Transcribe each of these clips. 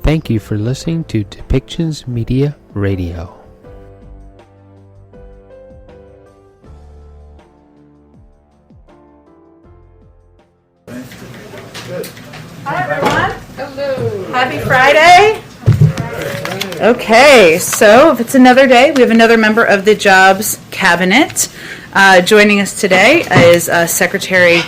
Thank you for listening to Depictions Media Radio. Hi, everyone. Hello. Happy Friday. Okay, so if it's another day, we have another member of the Jobs Cabinet. Joining us today is Secretary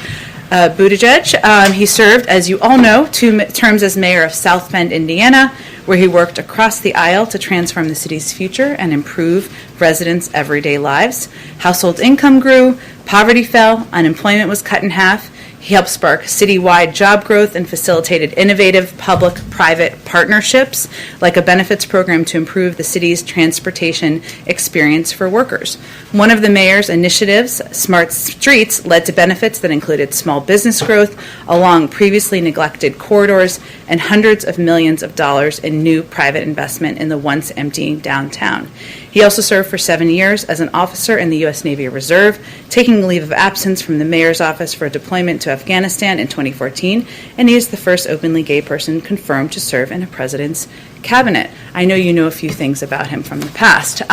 Buttigieg. He served, as you all know, 2 terms as mayor of South Bend, Indiana, where he worked across the aisle to transform the city's future and improve residents' everyday lives. Household income grew, poverty fell, unemployment was cut in half. He helped spark citywide job growth and facilitated innovative public-private partnerships, like a benefits program to improve the city's transportation experience for workers. One of the mayor's initiatives, Smart Streets, led to benefits that included small business growth along previously neglected corridors and hundreds of millions of dollars in new private investment in the once empty downtown. He also served for 7 years as an officer in the U.S. Navy Reserve, taking a leave of absence from the mayor's office for a deployment to Afghanistan in 2014, and he is the first openly gay person confirmed to serve in a president's cabinet. I know you know a few things about him from the past.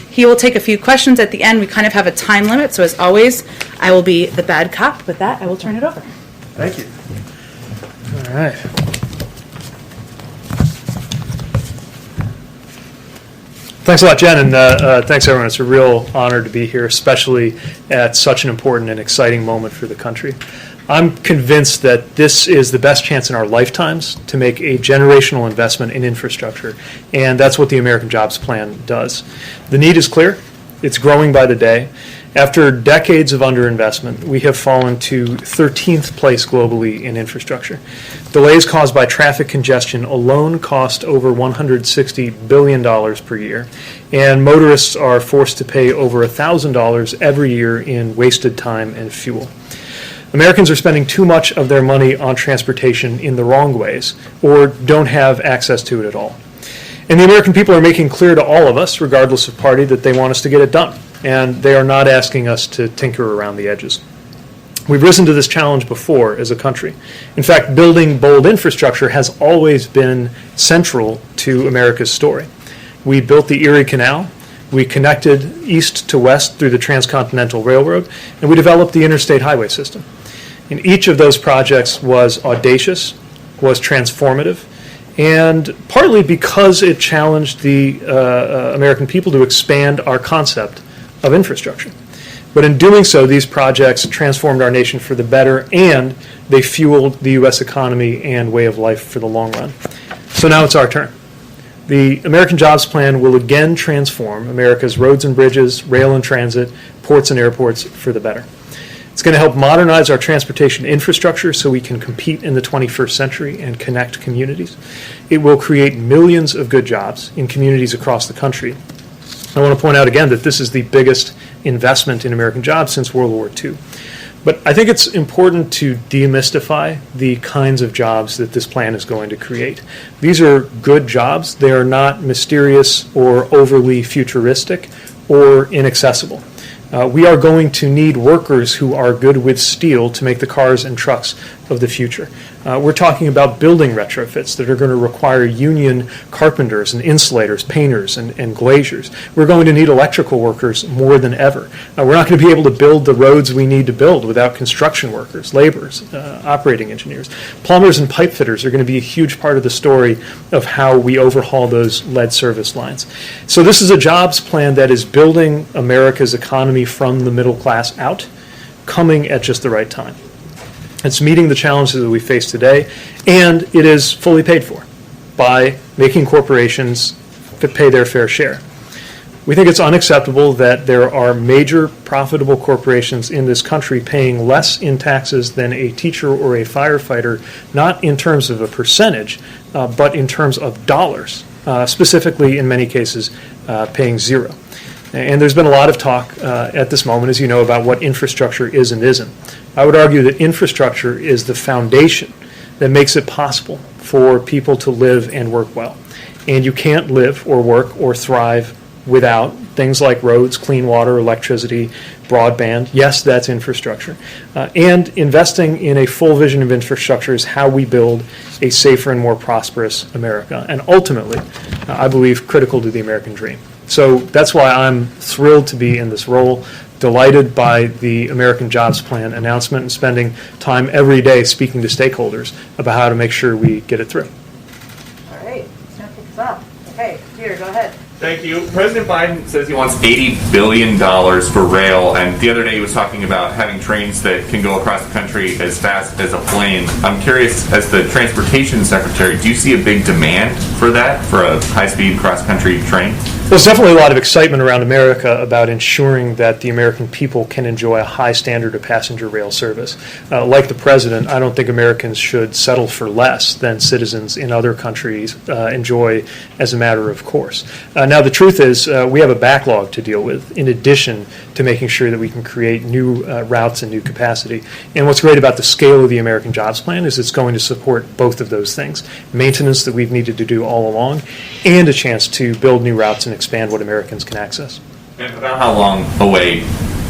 He will take a few questions at the end. We kind of have a time limit, so as always, I will be the bad cop. With that, I will turn it over. Thank you. All right. Thanks a lot, Jen, and thanks, everyone. It's a real honor to be here, especially at such an important and exciting moment for the country. I'm convinced that this is the best chance in our lifetimes to make a generational investment in infrastructure, and that's what the American Jobs Plan does. The need is clear. It's growing by the day. After decades of underinvestment, we have fallen to 13th place globally in infrastructure. Delays caused by traffic congestion alone cost over $160 billion per year, and motorists are forced to pay over $1,000 every year in wasted time and fuel. Americans are spending too much of their money on transportation in the wrong ways, or don't have access to it at all. And the American people are making clear to all of us, regardless of party, that they want us to get it done. And they are not asking us to tinker around the edges. We've risen to this challenge before as a country. In fact, building bold infrastructure has always been central to America's story. We built the Erie Canal, we connected east to west through the Transcontinental Railroad, and we developed the interstate highway system. And each of those projects was audacious, was transformative, and partly because it challenged the American people to expand our concept of infrastructure. But in doing so, these projects transformed our nation for the better, and they fueled the U.S. economy and way of life for the long run. So now it's our turn. The American Jobs Plan will again transform America's roads and bridges, rail and transit, ports and airports for the better. It's going to help modernize our transportation infrastructure so we can compete in the 21st century and connect communities. It will create millions of good jobs in communities across the country. I want to point out again that this is the biggest investment in American jobs since World War II. But I think it's important to demystify the kinds of jobs that this plan is going to create. These are good jobs. They are not mysterious or overly futuristic or inaccessible. We are going to need workers who are good with steel to make the cars and trucks of the future. We're talking about building retrofits that are going to require union carpenters and insulators, painters and glaziers. We're going to need electrical workers more than ever. We're not going to be able to build the roads we need to build without construction workers, laborers, operating engineers. Plumbers and pipe fitters are going to be a huge part of the story of how we overhaul those lead service lines. So this is a jobs plan that is building America's economy from the middle class out, coming at just the right time. It's meeting the challenges that we face today, and it is fully paid for by making corporations pay their fair share. We think it's unacceptable that there are major profitable corporations in this country paying less in taxes than a teacher or a firefighter, not in terms of a percentage, but in terms of dollars, specifically in many cases paying zero. And there's been a lot of talk at this moment, as you know, about what infrastructure is and isn't. I would argue that infrastructure is the foundation that makes it possible for people to live and work well. And you can't live or work or thrive without things like roads, clean water, electricity, broadband. Yes, that's infrastructure. And investing in a full vision of infrastructure is how we build a safer and more prosperous America, and ultimately, I believe, critical to the American dream. So that's why I'm thrilled to be in this role, delighted by the American Jobs Plan announcement, and spending time every day speaking to stakeholders about how to make sure we get it through. All right, let's now pick this up. Okay, Peter, go ahead. Thank you. President Biden says he wants $80 billion for rail, and the other day he was talking about having trains that can go across the country as fast as a plane. I'm curious, as the transportation secretary, do you see a big demand for that, for a high-speed cross-country train? There's definitely a lot of excitement around America about ensuring that the American people can enjoy a high standard of passenger rail service. Like the president, I don't think Americans should settle for less than citizens in other countries enjoy as a matter of course. Now, the truth is we have a backlog to deal with in addition to making sure that we can create new routes and new capacity. And what's great about the scale of the American Jobs Plan is it's going to support both of those things, maintenance that we've needed to do all along, and a chance to build new routes and expand what Americans can access. And about how long away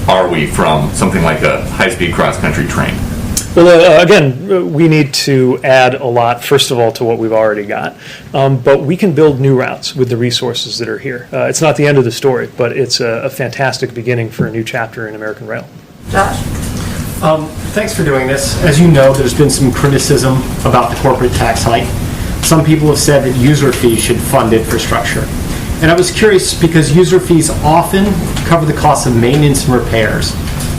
are we from something like a high-speed cross-country train? Well, again, we need to add a lot, first of all, to what we've already got. But we can build new routes with the resources that are here. It's not the end of the story, but it's a fantastic beginning for a new chapter in American rail. Josh? Thanks for doing this. As you know, there's been some criticism about the corporate tax hike. Some people have said that user fees should fund infrastructure. And I was curious because user fees often cover the cost of maintenance and repairs.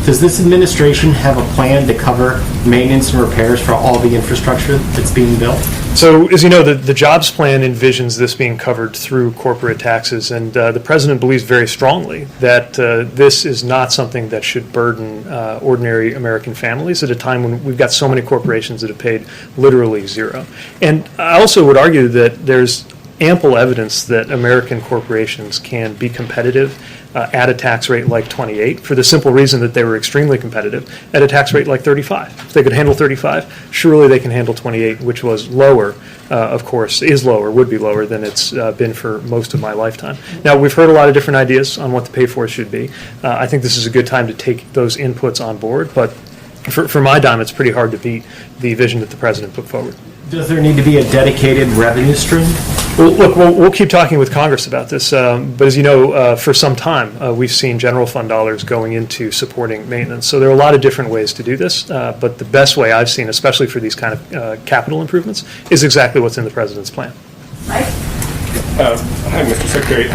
Does this administration have a plan to cover maintenance and repairs for all the infrastructure that's being built? So, as you know, the Jobs Plan envisions this being covered through corporate taxes, and the President believes very strongly that this is not something that should burden ordinary American families at a time when we've got so many corporations that have paid literally zero. And I also would argue that there's ample evidence that American corporations can be competitive at a tax rate like 28 for the simple reason that they were extremely competitive at a tax rate like 35. If they could handle 35, surely they can handle 28, which was lower, of course, is lower, would be lower than it's been for most of my lifetime. Now, we've heard a lot of different ideas on what the pay for should be. I think this is a good time to take those inputs on board, but for my dime, it's pretty hard to beat the vision that the President put forward. Does there need to be a dedicated revenue stream? Well, look, we'll keep talking with Congress about this, but as you know, for some time, we've seen general fund dollars going into supporting maintenance. So there are a lot of different ways to do this, but the best way I've seen, especially for these kind of capital improvements, is exactly what's in the President's plan. Mike? Hi, Mr. Secretary.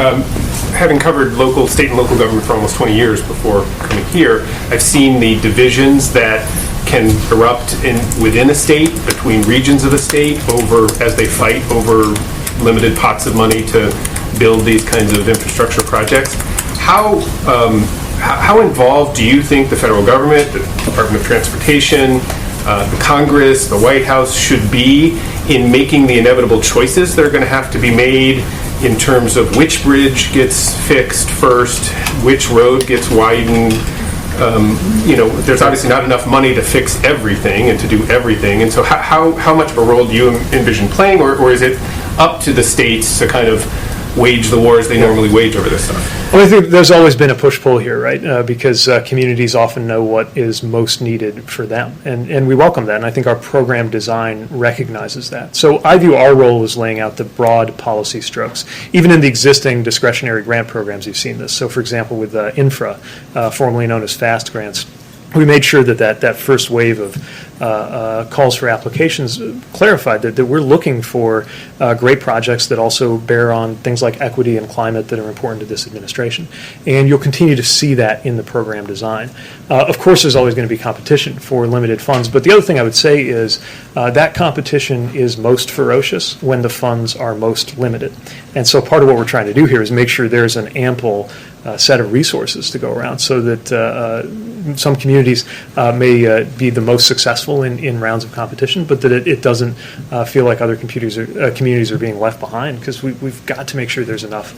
Having covered state and local government for almost 20 years before coming here, I've seen the divisions that can erupt within a state, between regions of the state, as they fight over limited pots of money to build these kinds of infrastructure projects. How involved do you think the federal government, the Department of Transportation, the Congress, the White House should be in making the inevitable choices that are going to have to be made in terms of which bridge gets fixed first, which road gets widened? There's obviously not enough money to fix everything and to do everything. And so how much of a role do you envision playing, or is it up to the states to kind of wage the wars they normally wage over this stuff? Well, I think there's always been a push-pull here, right? Because communities often know what is most needed for them. And we welcome that, and I think our program design recognizes that. So I view our role as laying out the broad policy strokes. Even in the existing discretionary grant programs, you've seen this. So, for example, with infra, formerly known as FAST grants, we made sure that first wave of calls for applications clarified that we're looking for great projects that also bear on things like equity and climate that are important to this administration. And you'll continue to see that in the program design. Of course, there's always going to be competition for limited funds, but the other thing I would say is that competition is most ferocious when the funds are most limited. And so part of what we're trying to do here is make sure there's an ample set of resources to go around so that some communities may be the most successful in rounds of competition, but that it doesn't feel like other communities are being left behind, because we've got to make sure there's enough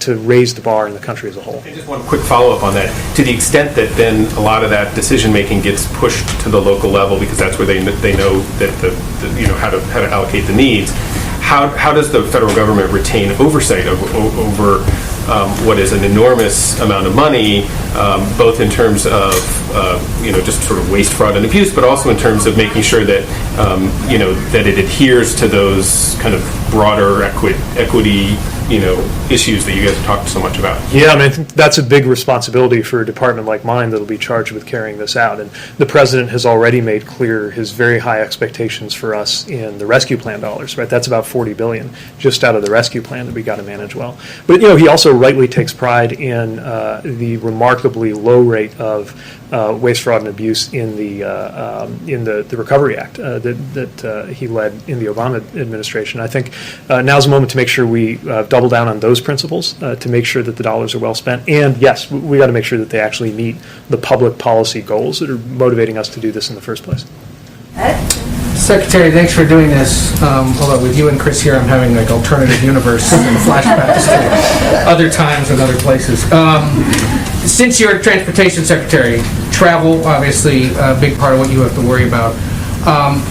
to raise the bar in the country as a whole. And just one quick follow-up on that. To the extent that then a lot of that decision-making gets pushed to the local level because that's where they know that how to allocate the needs, how does the federal government retain oversight over what is an enormous amount of money, both in terms of just sort of waste, fraud, and abuse, but also in terms of making sure that that it adheres to those kind of broader equity issues that you guys have talked so much about. Yeah, I mean, I think that's a big responsibility for a department like mine that'll be charged with carrying this out. And the president has already made clear his very high expectations for us in the rescue plan dollars, right? That's about $40 billion just out of the rescue plan that we got to manage well. But, he also rightly takes pride in the remarkably low rate of waste, fraud, and abuse in the Recovery Act that he led in the Obama administration. I think now's the moment to make sure we double down on those principles to make sure that the dollars are well spent. And yes, we got to make sure that they actually meet the public policy goals that are motivating us to do this in the first place. Secretary, thanks for doing this. Although with you and Chris here, I'm having like alternative universe and flashbacks to other times and other places. Since you're Transportation Secretary, travel, obviously, a big part of what you have to worry about.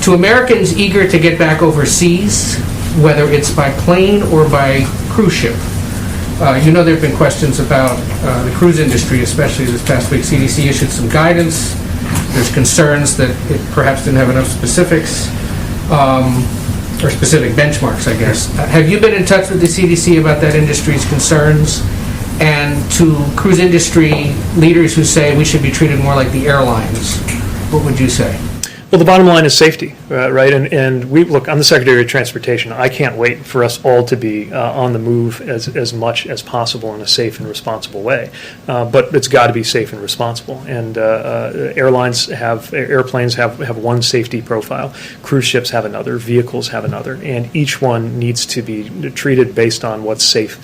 To Americans eager to get back overseas, whether it's by plane or by cruise ship, there have been questions about the cruise industry, especially this past week. CDC issued some guidance. There's concerns that it perhaps didn't have enough specifics, or specific benchmarks, I guess. Have you been in touch with the CDC about that industry's concerns? And to cruise industry leaders who say we should be treated more like the airlines, what would you say? Well, the bottom line is safety, right? And look, I'm the Secretary of Transportation. I can't wait for us all to be on the move as much as possible in a safe and responsible way. But it's got to be safe and responsible. And airplanes have one safety profile. Cruise ships have another. Vehicles have another. And each one needs to be treated based on what's safe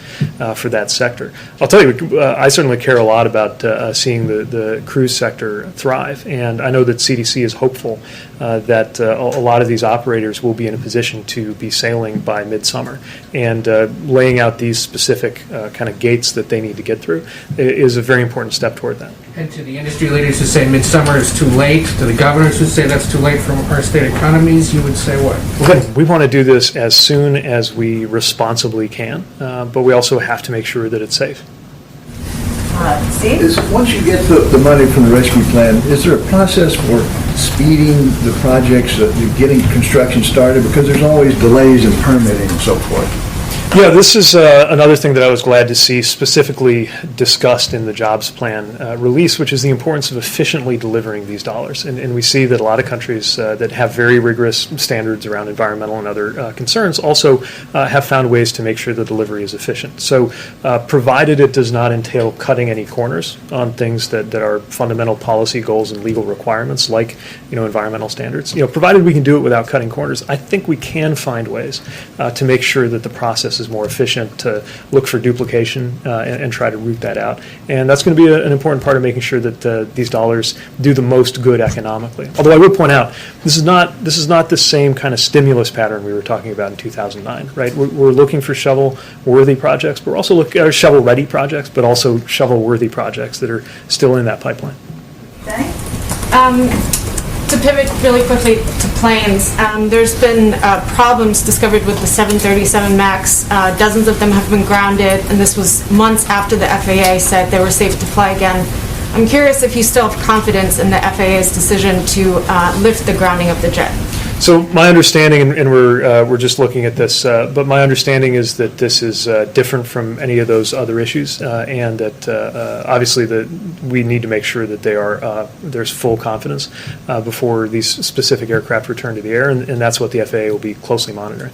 for that sector. I'll tell you, I certainly care a lot about seeing the cruise sector thrive. And I know that CDC is hopeful that a lot of these operators will be in a position to be sailing by midsummer, and laying out these specific kind of gates that they need to get through is a very important step toward that. And to the industry leaders who say midsummer is too late, to the governors who say that's too late for our state economies, you would say what? Well, we want to do this as soon as we responsibly can, but we also have to make sure that it's safe. Steve? Once you get the money from the rescue plan, is there a process for speeding the projects, getting construction started? Because there's always delays in permitting and so forth. Yeah, this is another thing that I was glad to see specifically discussed in the jobs plan release, which is the importance of efficiently delivering these dollars. And we see that a lot of countries that have very rigorous standards around environmental and other concerns also have found ways to make sure the delivery is efficient. So provided it does not entail cutting any corners on things that are fundamental policy goals and legal requirements like environmental standards, provided we can do it without cutting corners, I think we can find ways to make sure that the process is more efficient, to look for duplication and try to root that out. And that's going to be an important part of making sure that these dollars do the most good economically. Although I would point out, this is not the same kind of stimulus pattern we were talking about in 2009, right? We're looking for shovel-worthy projects, but we're also looking at shovel-ready projects, but also shovel-worthy projects that are still in that pipeline. To pivot really quickly to planes, there's been problems discovered with the 737 MAX. Dozens of them have been grounded, and this was months after the FAA said they were safe to fly again. I'm curious if you still have confidence in the FAA's decision to lift the grounding of the jet. So my understanding, and we're just looking at this, but my understanding is that this is different from any of those other issues, and that obviously we need to make sure that there's full confidence before these specific aircraft return to the air, and that's what the FAA will be closely monitoring.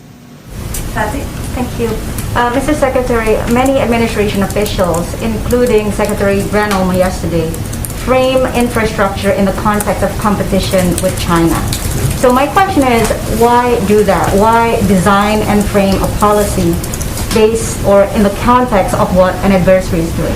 Thank you. Mr. Secretary, many administration officials, including Secretary Granholm yesterday, frame infrastructure in the context of competition with China. So my question is, why do that? Why design and frame a policy based or in the context of what an adversary is doing?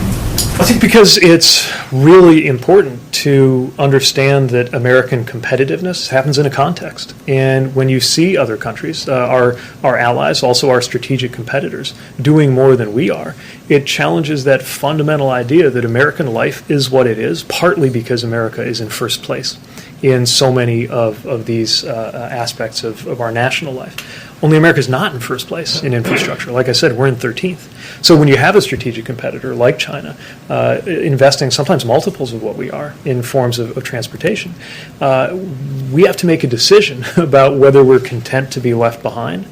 I think because it's really important to understand that American competitiveness happens in a context. And when you see other countries, our allies, also our strategic competitors, doing more than we are, it challenges that fundamental idea that American life is what it is, partly because America is in first place in so many of these aspects of our national life. Only America's not in first place in infrastructure. Like I said, we're in 13th. So when you have a strategic competitor like China investing sometimes multiples of what we are in forms of transportation, we have to make a decision about whether we're content to be left behind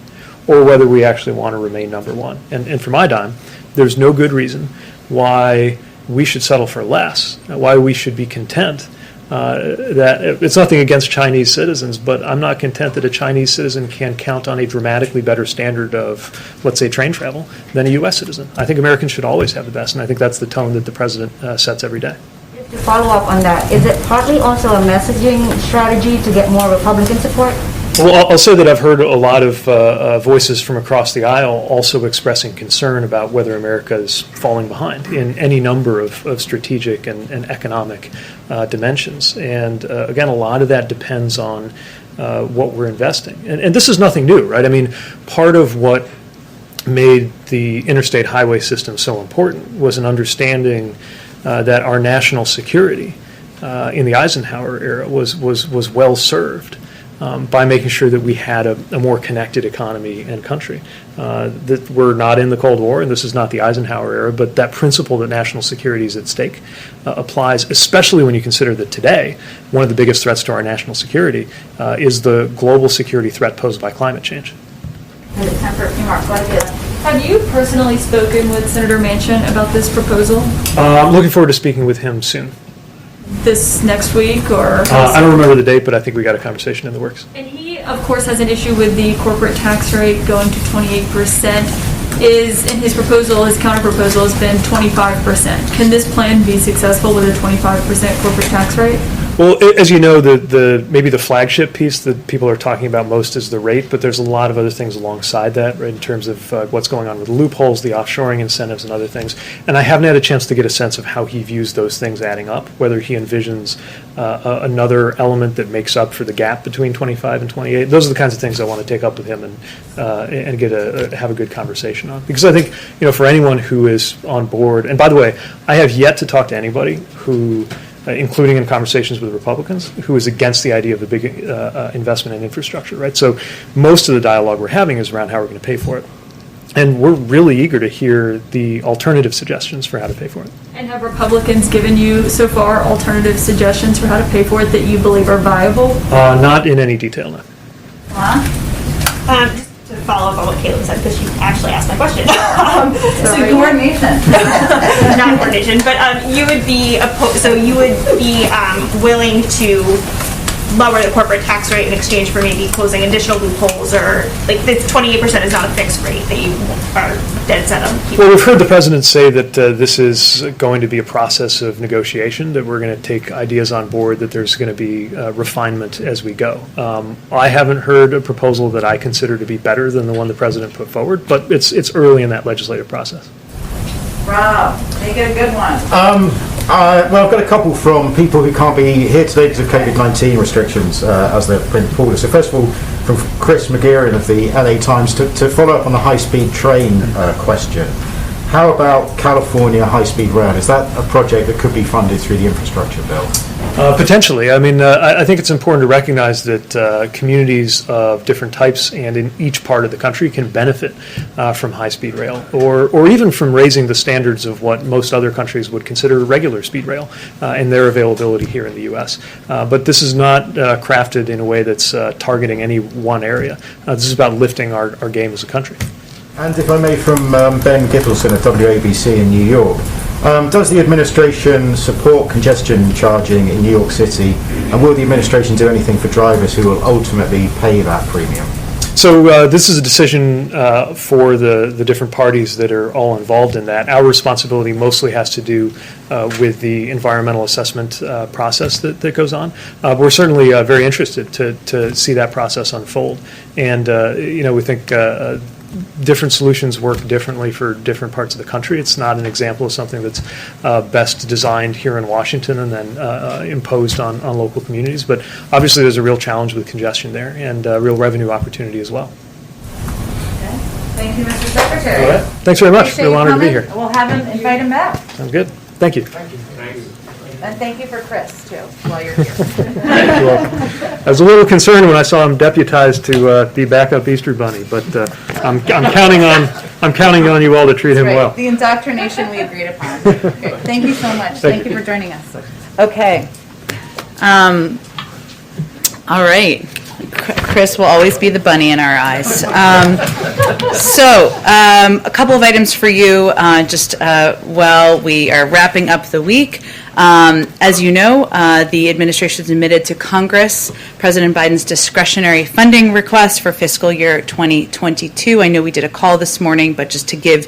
or whether we actually want to remain number one. And for my dime, there's no good reason why we should settle for less, why we should be content. That it's nothing against Chinese citizens, but I'm not content that a Chinese citizen can count on a dramatically better standard of, let's say, train travel than a U.S. citizen. I think Americans should always have the best, and I think that's the tone that the president sets every day. To follow up on that, is it partly also a messaging strategy to get more Republican support? Well, I'll say that I've heard a lot of voices from across the aisle also expressing concern about whether America is falling behind in any number of strategic and economic dimensions. And again, a lot of that depends on what we're investing. And this is nothing new, right? I mean, part of what made the interstate highway system so important was an understanding that our national security in the Eisenhower era was well served by making sure that we had a more connected economy and country. That we're not in the Cold War, and this is not the Eisenhower era, but that principle that national security is at stake applies, especially when you consider that today, one of the biggest threats to our national security is the global security threat posed by climate change. Time for a few more questions. Have you personally spoken with Senator Manchin about this proposal? I'm looking forward to speaking with him soon. This next week, or? I don't remember the date, but I think we got a conversation in the works. And he, of course, has an issue with the corporate tax rate going to 28%. In his proposal, his counter-proposal has been 25%. Can this plan be successful with a 25% corporate tax rate? Well, as you know, maybe the flagship piece that people are talking about most is the rate, but there's a lot of other things alongside that, right, in terms of what's going on with loopholes, the offshoring incentives, and other things. And I haven't had a chance to get a sense of how he views those things adding up, whether he envisions another element that makes up for the gap between 25 and 28. Those are the kinds of things I want to take up with him and have a good conversation on. Because I think, for anyone who is on board, and by the way, I have yet to talk to anybody who, including in conversations with Republicans, who is against the idea of a big investment in infrastructure, right? So most of the dialogue we're having is around how we're going to pay for it. And we're really eager to hear the alternative suggestions for how to pay for it. And have Republicans given you, so far, alternative suggestions for how to pay for it that you believe are viable? Not in any detail, no. Just to follow up on what Caleb said, because she actually asked my question. So coordination. Not coordination, but you would be willing to lower the corporate tax rate in exchange for maybe closing additional loopholes, or like this 28% is not a fixed rate that you are dead set on keeping. Well, we've heard the president say that this is going to be a process of negotiation, that we're going to take ideas on board, that there's going to be refinement as we go. I haven't heard a proposal that I consider to be better than the one the president put forward, but it's early in that legislative process. Rob, make it a good one. Well, I've got a couple from people who can't be here today because of COVID-19 restrictions, as they've been reported. So first of all, from Chris McGeeran of the LA Times, to follow up on the high-speed train question, how about California high-speed rail? Is that a project that could be funded through the infrastructure bill? Potentially. I mean, I think it's important to recognize that communities of different types and in each part of the country can benefit from high-speed rail, or even from raising the standards of what most other countries would consider regular speed rail and their availability here in the U.S. But this is not crafted in a way that's targeting any one area. This is about lifting our game as a country. And if I may, from Ben Gittleson of WABC in New York, does the administration support congestion charging in New York City, and will the administration do anything for drivers who will ultimately pay that premium? So this is a decision for the different parties that are all involved in that. Our responsibility mostly has to do with the environmental assessment process that goes on. We're certainly very interested to see that process unfold. And, we think different solutions work differently for different parts of the country. It's not an example of something that's best designed here in Washington and then imposed on local communities. But obviously there's a real challenge with congestion there and a real revenue opportunity as well. Okay. Thank you, Mr. Secretary. All right. Thanks very much. Appreciate Real you honor to be coming. here. We'll have him invite him back. Sounds good. Thank you. And thank you for Chris, too, while you're here. I was a little concerned when I saw him deputized to be backup Easter Bunny, but I'm counting on you all to treat him Right. well. The indoctrination we agreed upon. Okay. Thank you so much. Thank you for joining us. Okay. All right. Chris will always be the bunny in our eyes. A couple of items for you while we are wrapping up the week. As you know, the administration submitted to Congress President Biden's discretionary funding request for fiscal year 2022. I know we did a call this morning, but just to give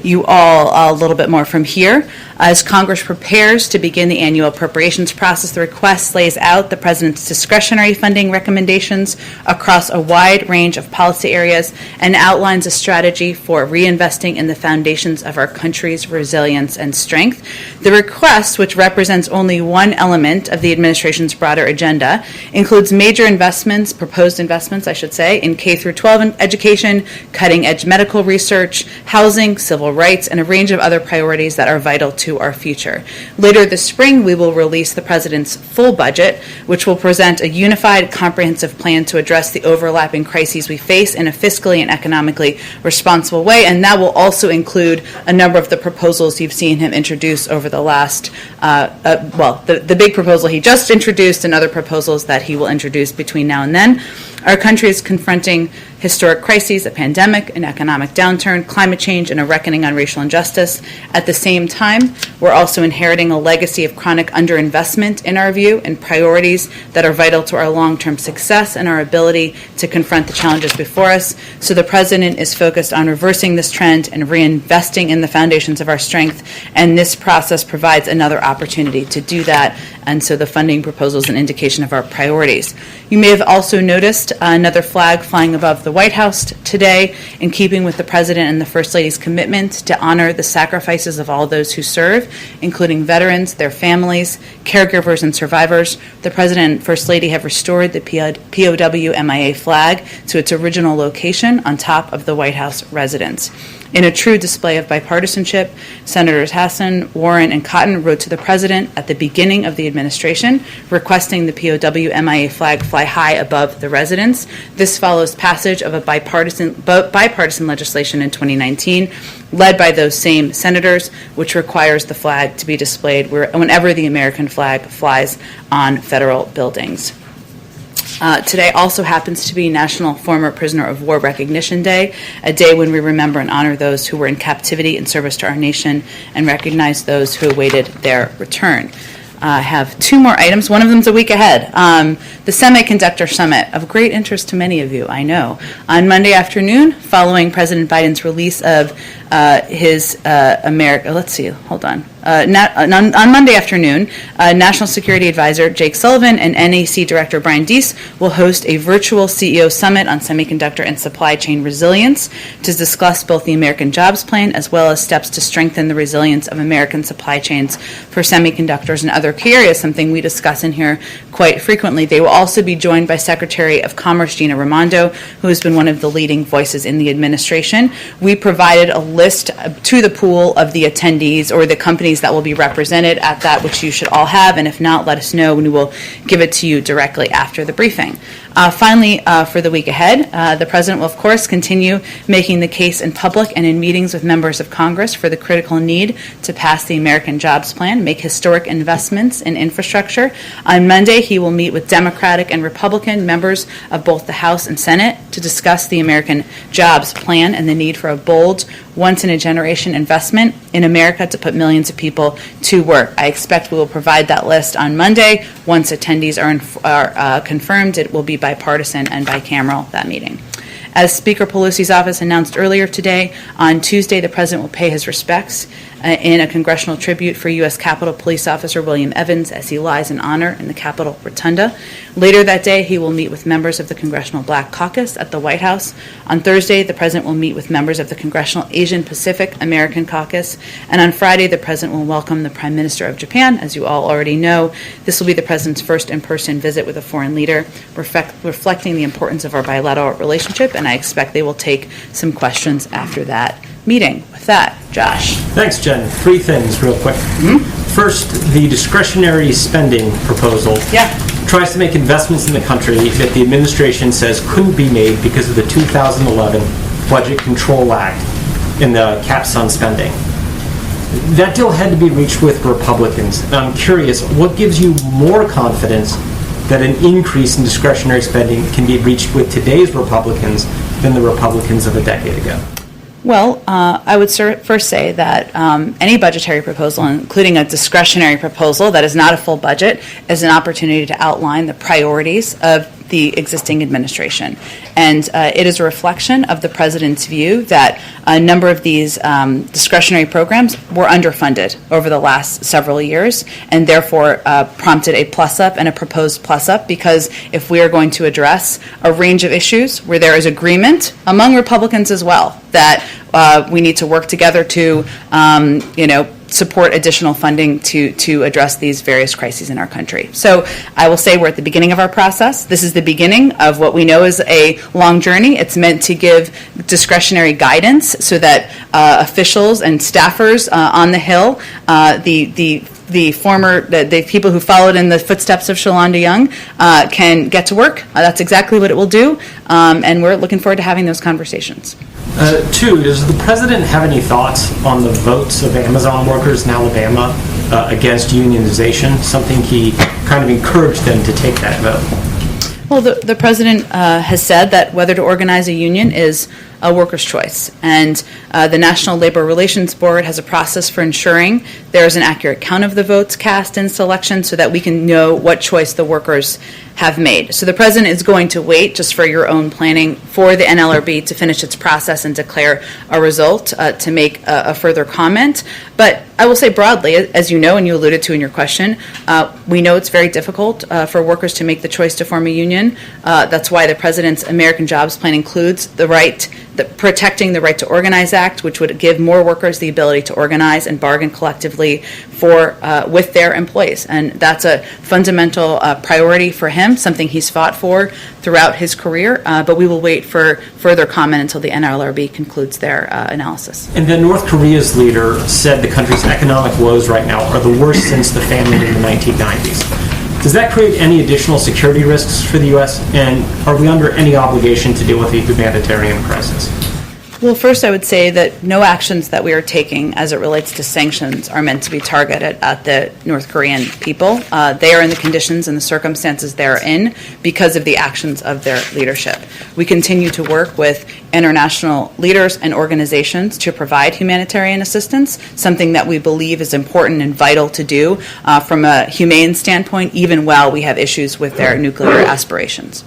you all a little bit more from here. As Congress prepares to begin the annual appropriations process, the request lays out the President's discretionary funding recommendations across a wide range of policy areas and outlines a strategy for reinvesting in the foundations of our country's resilience and strength. The request, which represents only one element of the administration's broader agenda, includes major investments, proposed investments, I should say, in K-12 education, cutting-edge medical research, housing, civil rights, and a range of other priorities that are vital to our future. Later this spring, we will release the President's full budget, which will present a unified, comprehensive plan to address the overlapping crises we face in a fiscally and economically responsible way, and that will also include a number of the proposals you've seen him introduce over the last, the big proposal he just introduced and other proposals that he will introduce between now and then. Our country is confronting historic crises, a pandemic, an economic downturn, climate change, and a reckoning on racial injustice. At the same time, we're also inheriting a legacy of chronic underinvestment, in our view, in priorities that are vital to our long-term success and our ability to confront the challenges before us. So the President is focused on reversing this trend and reinvesting in the foundations of our strength, and this process provides another opportunity to do that. And so the funding proposal is an indication of our priorities. You may have also noticed another flag flying above the White House today, in keeping with the President and the First Lady's commitment to honor the sacrifices of all those who serve, including veterans, their families, caregivers, and survivors. The President and First Lady have restored the POW MIA flag to its original location on top of the White House residence. In a true display of bipartisanship, Senators Hassan, Warren, and Cotton wrote to the President at the beginning of the administration requesting the POW MIA flag fly high above the residence. This follows passage of a bipartisan legislation in 2019, led by those same senators, which requires the flag to be displayed whenever the American flag flies on federal buildings. Today also happens to be National Former Prisoner of War Recognition Day, a day when we remember and honor those who were in captivity in service to our nation and recognize those who awaited their return. I have two more items. One of them is a week ahead. The Semiconductor Summit, of great interest to many of you, I know. On Monday afternoon, following President Biden's release of his on Monday afternoon, National Security Advisor Jake Sullivan and NEC Director Brian Deese will host a virtual CEO summit on semiconductor and supply chain resilience to discuss both the American Jobs Plan as well as steps to strengthen the resilience of American supply chains for semiconductors and other key areas, something we discuss in here quite frequently. They will also be joined by Secretary of Commerce Gina Raimondo, who has been one of the leading voices in the administration. We provided a list to the pool of the attendees or the companies that will be represented at that, which you should all have, and if not, let us know and we will give it to you directly after the briefing. Finally, for the week ahead, the President will, of course, continue making the case in public and in meetings with members of Congress for the critical need to pass the American Jobs Plan, make historic investments in infrastructure. On Monday, he will meet with Democratic and Republican members of both the House and Senate to discuss the American Jobs Plan and the need for a bold, once-in-a-generation investment in America to put millions of people to work. I expect we will provide that list on Monday. Once attendees are confirmed, it will be bipartisan and bicameral, that meeting. As Speaker Pelosi's office announced earlier today, on Tuesday, the President will pay his respects in a congressional tribute for U.S. Capitol Police Officer William Evans as he lies in honor in the Capitol Rotunda. Later that day, he will meet with members of the Congressional Black Caucus at the White House. On Thursday, the President will meet with members of the Congressional Asian Pacific American Caucus. And on Friday, the President will welcome the Prime Minister of Japan. As you all already know, this will be the President's first in-person visit with a foreign leader, reflecting the importance of our bilateral relationship, and I expect they will take some questions after that meeting. With that, Josh. Thanks, Jen. Three things real quick. First, the discretionary spending proposal tries to make investments in the country that the administration says couldn't be made because of the 2011 Budget Control Act and the caps on spending. That deal had to be reached with Republicans, and I'm curious, what gives you more confidence that an increase in discretionary spending can be reached with today's Republicans than the Republicans of a decade ago? Well, I would first say that any budgetary proposal, including a discretionary proposal that is not a full budget, is an opportunity to outline the priorities of the existing administration. And it is a reflection of the president's view that a number of these discretionary programs were underfunded over the last several years, and therefore prompted a plus-up and a proposed plus-up, because if we are going to address a range of issues where there is agreement among Republicans as well that we need to work together to, support additional funding to address these various crises in our country. So I will say we're at the beginning of our process. This is the beginning of what we know is a long journey. It's meant to give discretionary guidance so that officials and staffers on the Hill, the people who followed in the footsteps of Shalonda Young can get to work. That's exactly what it will do, and we're looking forward to having those conversations. Two, does the president have any thoughts on the votes of Amazon workers in Alabama against unionization, something he kind of encouraged them to take that vote? Well, the president has said that whether to organize a union is a worker's choice, and the National Labor Relations Board has a process for ensuring there is an accurate count of the votes cast in selection so that we can know what choice the workers have made. So the president is going to wait, just for your own planning, for the NLRB to finish its process and declare a result to make a further comment. But I will say broadly, as you know and you alluded to in your question, we know it's very difficult for workers to make the choice to form a union. That's why the president's American Jobs Plan includes protecting the Right to Organize Act, which would give more workers the ability to organize and bargain collectively with their employees. And that's a fundamental priority for him, something he's fought for throughout his career. But we will wait for further comment until the NLRB concludes their analysis. And then North Korea's leader said the country's economic woes right now are the worst since the famine in the 1990s. Does that create any additional security risks for the U.S., and are we under any obligation to deal with the humanitarian crisis? Well, first I would say that no actions that we are taking as it relates to sanctions are meant to be targeted at the North Korean people. They are in the conditions and the circumstances they're in because of the actions of their leadership. We continue to work with international leaders and organizations to provide humanitarian assistance, something that we believe is important and vital to do from a humane standpoint, even while we have issues with their nuclear aspirations.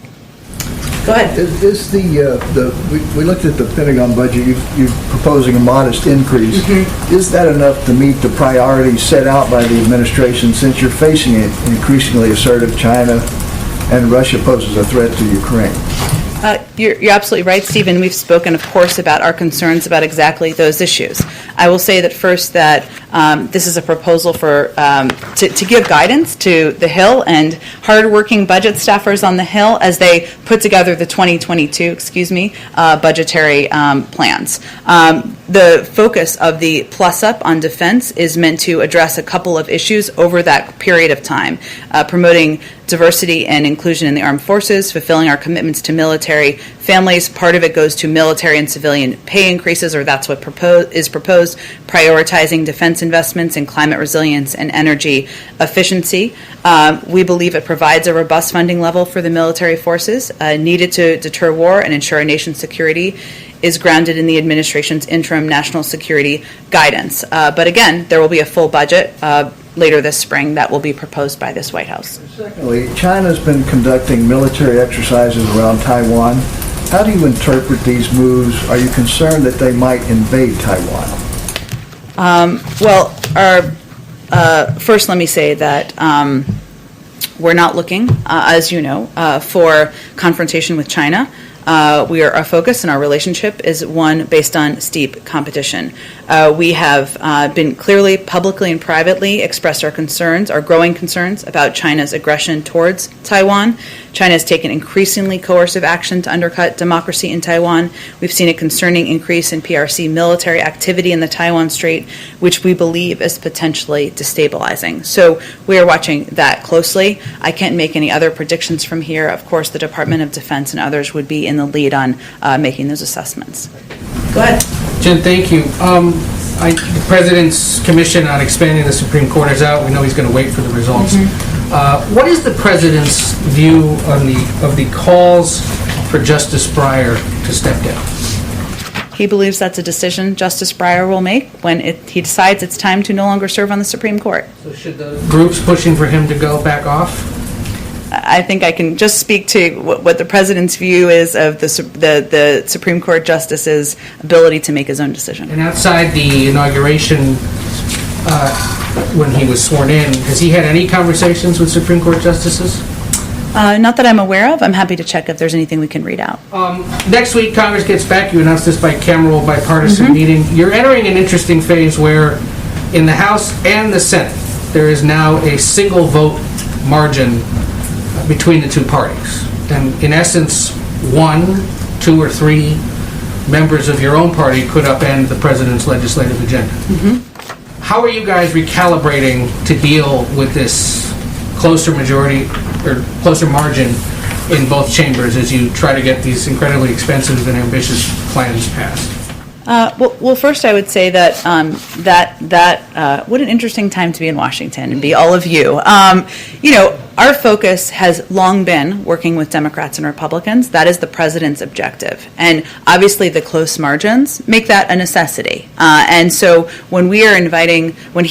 Go ahead. Is we looked at the Pentagon budget. You're proposing a modest increase. Mm-hmm. Is that enough to meet the priorities set out by the administration, since you're facing an increasingly assertive China and Russia poses a threat to Ukraine? You're absolutely right, Stephen. We've spoken, of course, about our concerns about exactly those issues. I will say that first that this is a proposal for to give guidance to the Hill and hardworking budget staffers on the Hill as they put together the 2022, budgetary plans. The focus of the plus-up on defense is meant to address a couple of issues over that period of time, promoting diversity and inclusion in the armed forces, fulfilling our commitments to military families. Part of it goes to military and civilian pay increases, or that's what is proposed, prioritizing defense investments in climate resilience and energy efficiency. We believe it provides a robust funding level for the military forces needed to deter war and ensure our nation's security is grounded in the administration's interim national security guidance. But again, there will be a full budget later this spring that will be proposed by this White House. Secondly, China's been conducting military exercises around Taiwan. How do you interpret these moves? Are you concerned that they might invade Taiwan? First let me say that we're not looking, as you know, for confrontation with China. our focus and our relationship is one based on steep competition. We have been clearly, publicly and privately expressed our concerns, our growing concerns about China's aggression towards Taiwan. China has taken increasingly coercive action to undercut democracy in Taiwan. We've seen a concerning increase in PRC military activity in the Taiwan Strait, which we believe is potentially destabilizing. So we are watching that closely. I can't make any other predictions from here. Of course, the Department of Defense and others would be in the lead on making those assessments. Go ahead. Jen, thank you. The President's commission on expanding the Supreme Court is out. We know he's going to wait for the results. What is the President's view of the calls for Justice Breyer to step down? He believes that's a decision Justice Breyer will make when he decides it's time to no longer serve on the Supreme Court. So should the groups pushing for him to go back off? I think I can just speak to what the President's view is of the Supreme Court Justice's ability to make his own decision. And outside the inauguration, when he was sworn in, has he had any conversations with Supreme Court justices? Not that I'm aware of. I'm happy to check if there's anything we can read out. Next week, Congress gets back. You announced this bicameral bipartisan meeting. You're entering an interesting phase where in the House and the Senate, there is now a single vote margin between the two parties. And in essence, 1, 2, or 3 members of your own party could upend the President's legislative agenda. How are you guys recalibrating to deal with this closer majority or closer margin in both chambers as you try to get these incredibly expensive and ambitious plans passed? Well, first I would say that what an interesting time to be in Washington and be all of you. Our focus has long been working with Democrats and Republicans. That is the President's objective. And obviously the close margins make that a necessity. And so when he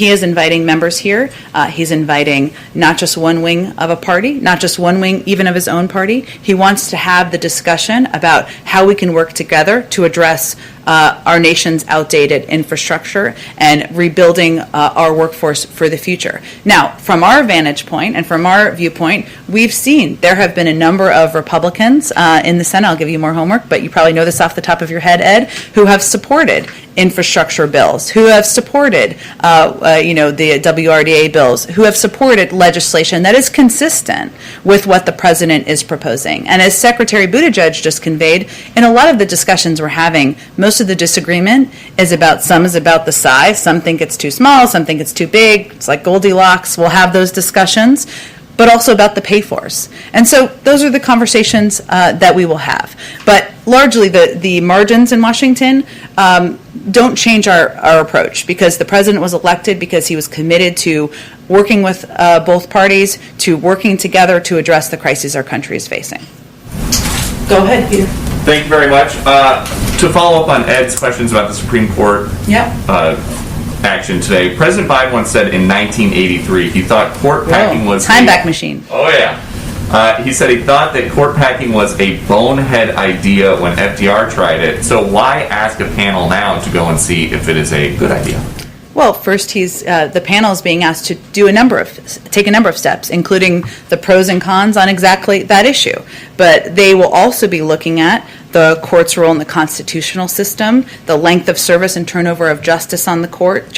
is inviting members here, he's inviting not just one wing of a party, not just one wing even of his own party. He wants to have the discussion about how we can work together to address our nation's outdated infrastructure and rebuilding our workforce for the future. Now, from our vantage point and from our viewpoint, we've seen there have been a number of Republicans in the Senate, I'll give you more homework, but you probably know this off the top of your head, Ed, who have supported infrastructure bills, who have supported, the WRDA bills, who have supported legislation that is consistent with what the President is proposing. And as Secretary Buttigieg just conveyed, in a lot of the discussions we're having, most of the disagreement is about the size. Some think it's too small, some think it's too big. It's like Goldilocks. We'll have those discussions, but also about the pay-fors. And so those are the conversations that we will have. But largely the margins in Washington don't change our approach, because the President was elected because he was committed to working with both parties, to working together to address the crises our country is facing. Go ahead, Peter. Thank you very much. To follow up on Ed's questions about the Supreme Court action today, President Biden once said in 1983 he thought court packing was time back machine. Oh yeah. He said he thought that court packing was a bonehead idea when FDR tried it. So why ask a panel now to go and see if it is a good idea? Well, first, the panel is being asked to take a number of steps, including the pros and cons on exactly that issue. But they will also be looking at the court's role in the constitutional system, the length of service and turnover of justices on the court,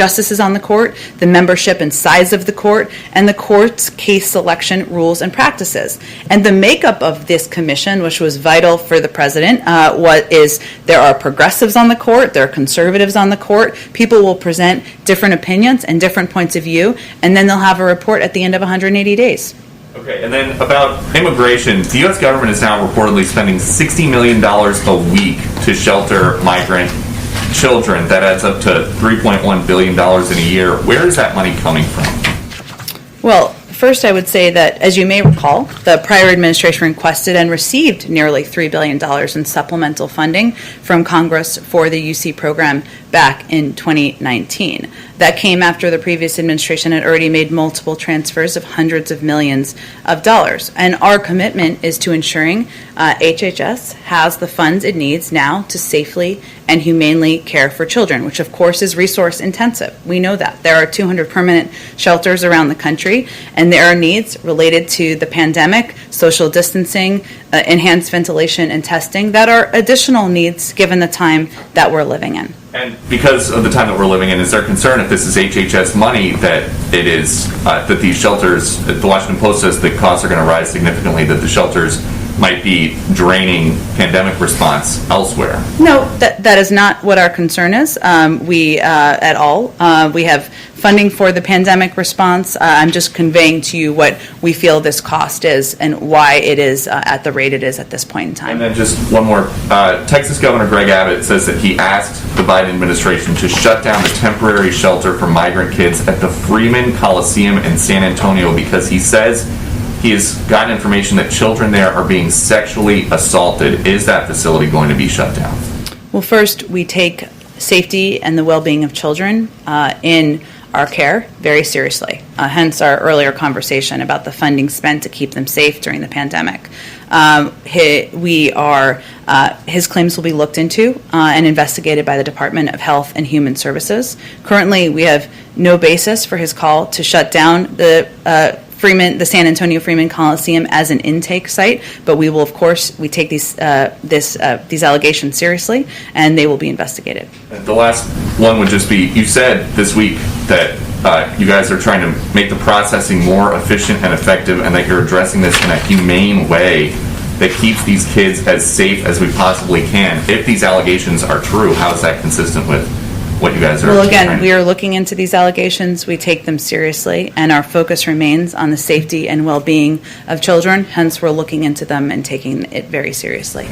the membership and size of the court, and the court's case selection rules and practices. And the makeup of this commission, which was vital for the President, there are progressives on the court, there are conservatives on the court. People will present different opinions and different points of view, and then they'll have a report at the end of 180 days. Okay, and then about immigration, the U.S. government is now reportedly spending $60 million a week to shelter migrant children. That adds up to $3.1 billion in a year. Where is that money coming from? Well, first I would say that, as you may recall, the prior administration requested and received nearly $3 billion in supplemental funding from Congress for the UC program back in 2019. That came after the previous administration had already made multiple transfers of hundreds of millions of dollars. And our commitment is to ensuring HHS has the funds it needs now to safely and humanely care for children, which of course is resource intensive. We know that. There are 200 permanent shelters around the country, and there are needs related to the pandemic, social distancing, enhanced ventilation and testing that are additional needs given the time that we're living in. And because of the time that we're living in, is there concern if this is HHS money that it is, that these shelters, the Washington Post says the costs are going to rise significantly, that the shelters might be draining pandemic response elsewhere? No, that is not what our concern is. At all. We have funding for the pandemic response. I'm just conveying to you what we feel this cost is and why it is at the rate it is at this point in time. And then just one more. Texas Governor Greg Abbott says that he asked the Biden administration to shut down the temporary shelter for migrant kids at the Freeman Coliseum in San Antonio because he says he has gotten information that children there are being sexually assaulted. Is that facility going to be shut down? Well, first, we take safety and the well-being of children in our care very seriously, hence our earlier conversation about the funding spent to keep them safe during the pandemic. His claims will be looked into and investigated by the Department of Health and Human Services. Currently, we have no basis for his call to shut down the San Antonio Freeman Coliseum as an intake site, but we will, of course, we take these allegations seriously, and they will be investigated. The last one would just be, you said this week that you guys are trying to make the processing more efficient and effective, and that you're addressing this in a humane way that keeps these kids as safe as we possibly can. If these allegations are true, how is that consistent with what you guys are? Well, again, we are looking into these allegations. We take them seriously, and our focus remains on the safety and well-being of children. Hence, we're looking into them and taking it very seriously.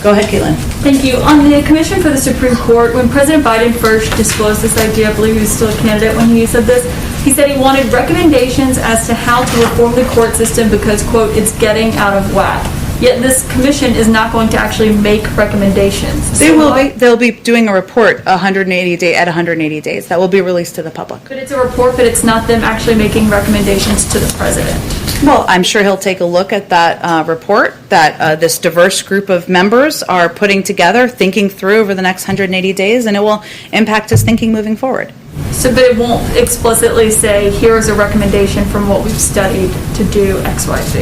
Go ahead, Caitlin. Thank you. On the Commission for the Supreme Court, when President Biden first disclosed this idea, I believe he was still a candidate when he said this, he said he wanted recommendations as to how to reform the court system because, quote, it's getting out of whack. Yet this commission is not going to actually make recommendations. They'll be doing a report 180 days. That will be released to the public. But it's a report, but it's not them actually making recommendations to the president. Well, I'm sure he'll take a look at that report that this diverse group of members are putting together, thinking through over the next 180 days, and it will impact his thinking moving forward. So, but it won't explicitly say, here's a recommendation from what we've studied to do X, Y, Z.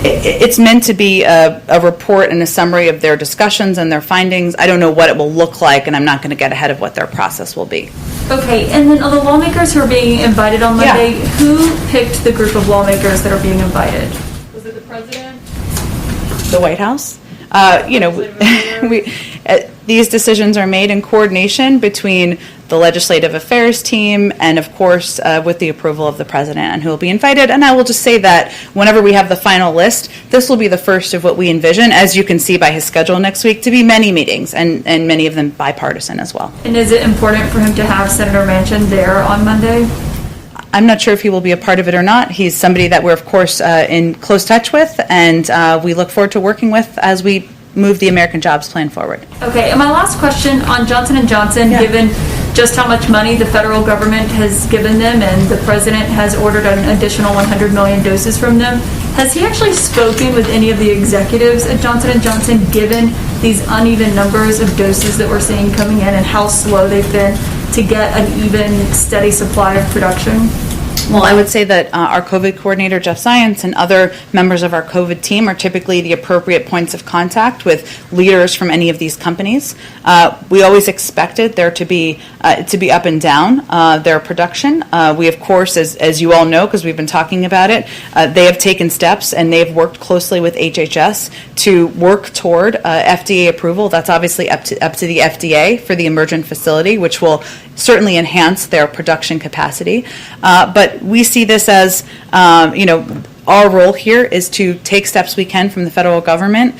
It's meant to be a report and a summary of their discussions and their findings. I don't know what it will look like, and I'm not going to get ahead of what their process will be. Okay, and then of the lawmakers who are being invited on Monday, who picked the group of lawmakers that are being invited? Was it the president? The White House? These decisions are made in coordination between the Legislative Affairs team and, of course, with the approval of the president and who will be invited. And I will just say that whenever we have the final list, this will be the first of what we envision, as you can see by his schedule next week, to be many meetings and many of them bipartisan as well. And is it important for him to have Senator Manchin there on Monday? I'm not sure if he will be a part of it or not. He's somebody that we're, of course, in close touch with, and we look forward to working with as we move the American Jobs Plan forward. Okay, and my last question on Johnson & Johnson, given just how much money the federal government has given them and the president has ordered an additional 100 million doses from them, has he actually spoken with any of the executives at Johnson & Johnson given these uneven numbers of doses that we're seeing coming in and how slow they've been to get an even, steady supply of production? Well, I would say that our COVID coordinator, Jeff Zients, and other members of our COVID team are typically the appropriate points of contact with leaders from any of these companies. We always expected there to be up and down their production. We, of course, as you all know, because we've been talking about it, they have taken steps and they've worked closely with HHS to work toward FDA approval. That's obviously up to the FDA for the emergent facility, which will certainly enhance their production capacity. But we see this as, our role here is to take steps we can from the federal government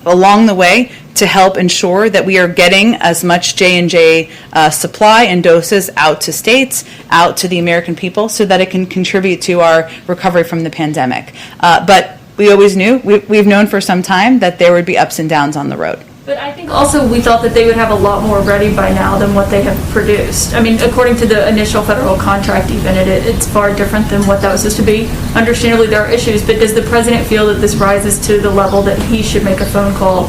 along the way to help ensure that we are getting as much J&J supply and doses out to states, out to the American people, so that it can contribute to our recovery from the pandemic. But we always knew, we've known for some time that there would be ups and downs on the road. But I think also we thought that they would have a lot more ready by now than what they have produced. I mean, according to the initial federal contract even, it's far different than what that was supposed to be. Understandably, there are issues, but does the president feel that this rises to the level that he should make a phone call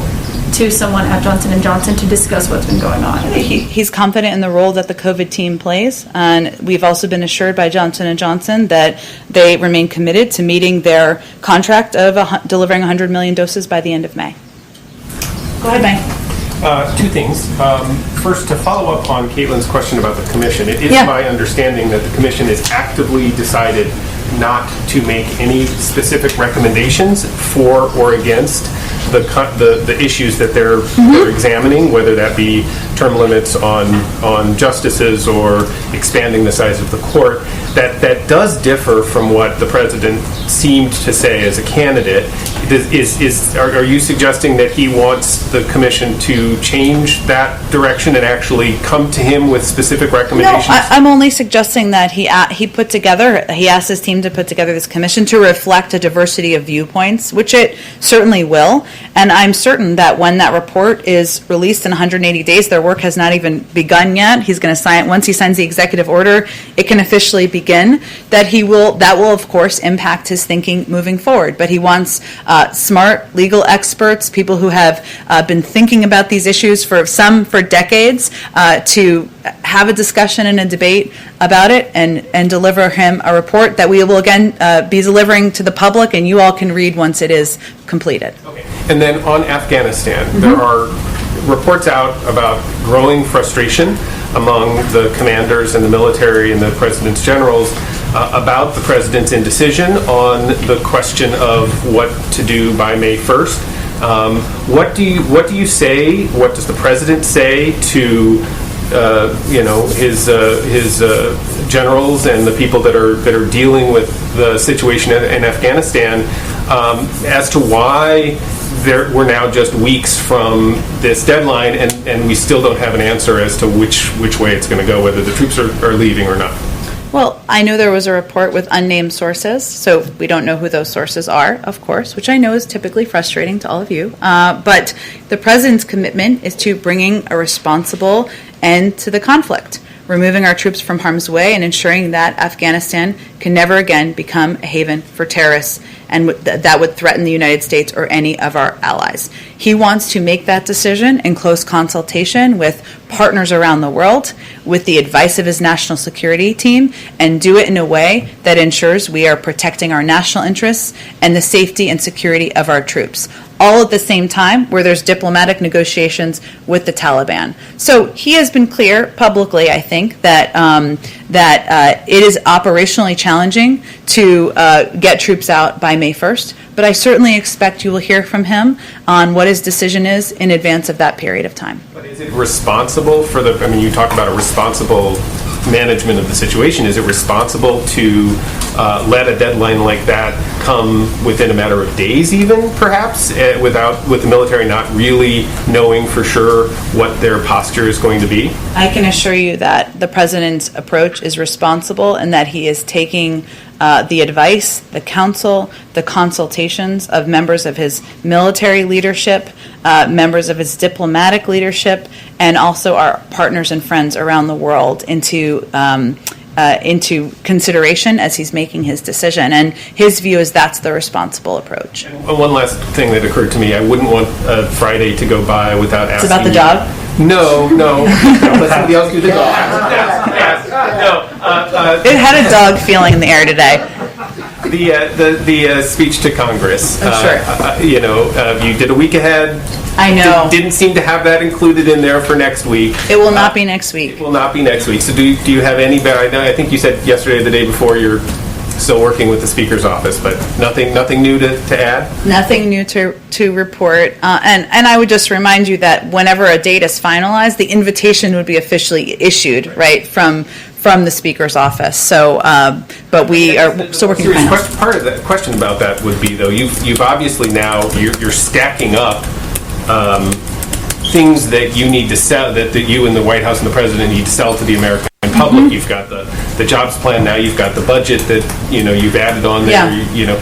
to someone at Johnson & Johnson to discuss what's been going on? He's confident in the role that the COVID team plays, and we've also been assured by Johnson & Johnson that they remain committed to meeting their contract of delivering 100 million doses by the end of May. Go ahead, Mike. Two things. First, to follow up on Caitlin's question about the commission, it is my understanding that the commission has actively decided not to make any specific recommendations for or against the issues that they're examining, whether that be term limits on justices or expanding the size of the court. That does differ from what the president seemed to say as a candidate. Are you suggesting that he wants the commission to change that direction and actually come to him with specific recommendations? No, I'm only suggesting that he asked his team to put together this commission to reflect a diversity of viewpoints, which it certainly will. And I'm certain that when that report is released in 180 days, their work has not even begun yet. He's going to sign it. Once he signs the executive order, it can officially begin. That will, of course, impact his thinking moving forward. But he wants smart legal experts, people who have been thinking about these issues for decades, to have a discussion and a debate about it and deliver him a report that we will again be delivering to the public, and you all can read once it is completed. Okay. And then on Afghanistan, there are reports out about growing frustration among the commanders and the military and the president's generals about the president's indecision on the question of what to do by May 1st. What do you say? What does the president say to his generals and the people that are dealing with the situation in Afghanistan as to why we're now just weeks from this deadline and we still don't have an answer as to which way it's going to go, whether the troops are leaving or not? Well, I know there was a report with unnamed sources, so we don't know who those sources are, of course, which I know is typically frustrating to all of you. But the president's commitment is to bringing a responsible end to the conflict, removing our troops from harm's way and ensuring that Afghanistan can never again become a haven for terrorists and that would threaten the United States or any of our allies. He wants to make that decision in close consultation with partners around the world, with the advice of his national security team, and do it in a way that ensures we are protecting our national interests and the safety and security of our troops, all at the same time where there's diplomatic negotiations with the Taliban. So he has been clear publicly, I think, that it is operationally challenging to get troops out by May 1st, but I certainly expect you will hear from him on what his decision is in advance of that period of time. But is it responsible for you talk about a responsible management of the situation. Is it responsible to let a deadline like that come within a matter of days even, perhaps, with the military not really knowing for sure what their posture is going to be? I can assure you that the president's approach is responsible and that he is taking the advice, the counsel, the consultations of members of his military leadership, members of his diplomatic leadership, and also our partners and friends around the world into consideration as he's making his decision. And his view is that's the responsible approach. And one last thing that occurred to me, I wouldn't want Friday to go by without asking. It's about the dog? No. Let somebody else do the dog. It had a dog feeling in the air today. The speech to Congress. Sure. You did a week ahead. I know. Didn't seem to have that included in there for next week. It will not be next week. It will not be next week. So do you have any better? I think you said yesterday or the day before you're still working with the Speaker's office, but nothing new to add? Nothing new to report. And I would just remind you that whenever a date is finalized, the invitation would be officially issued, right, from the Speaker's office. So, but we are still working on it. Part of the question about that would be, though, you've obviously now, you're stacking up things that you need to sell, that you and the White House and the President need to sell to the American public. Mm-hmm. You've got the jobs plan now. You've got the budget that you've added on there. Yeah.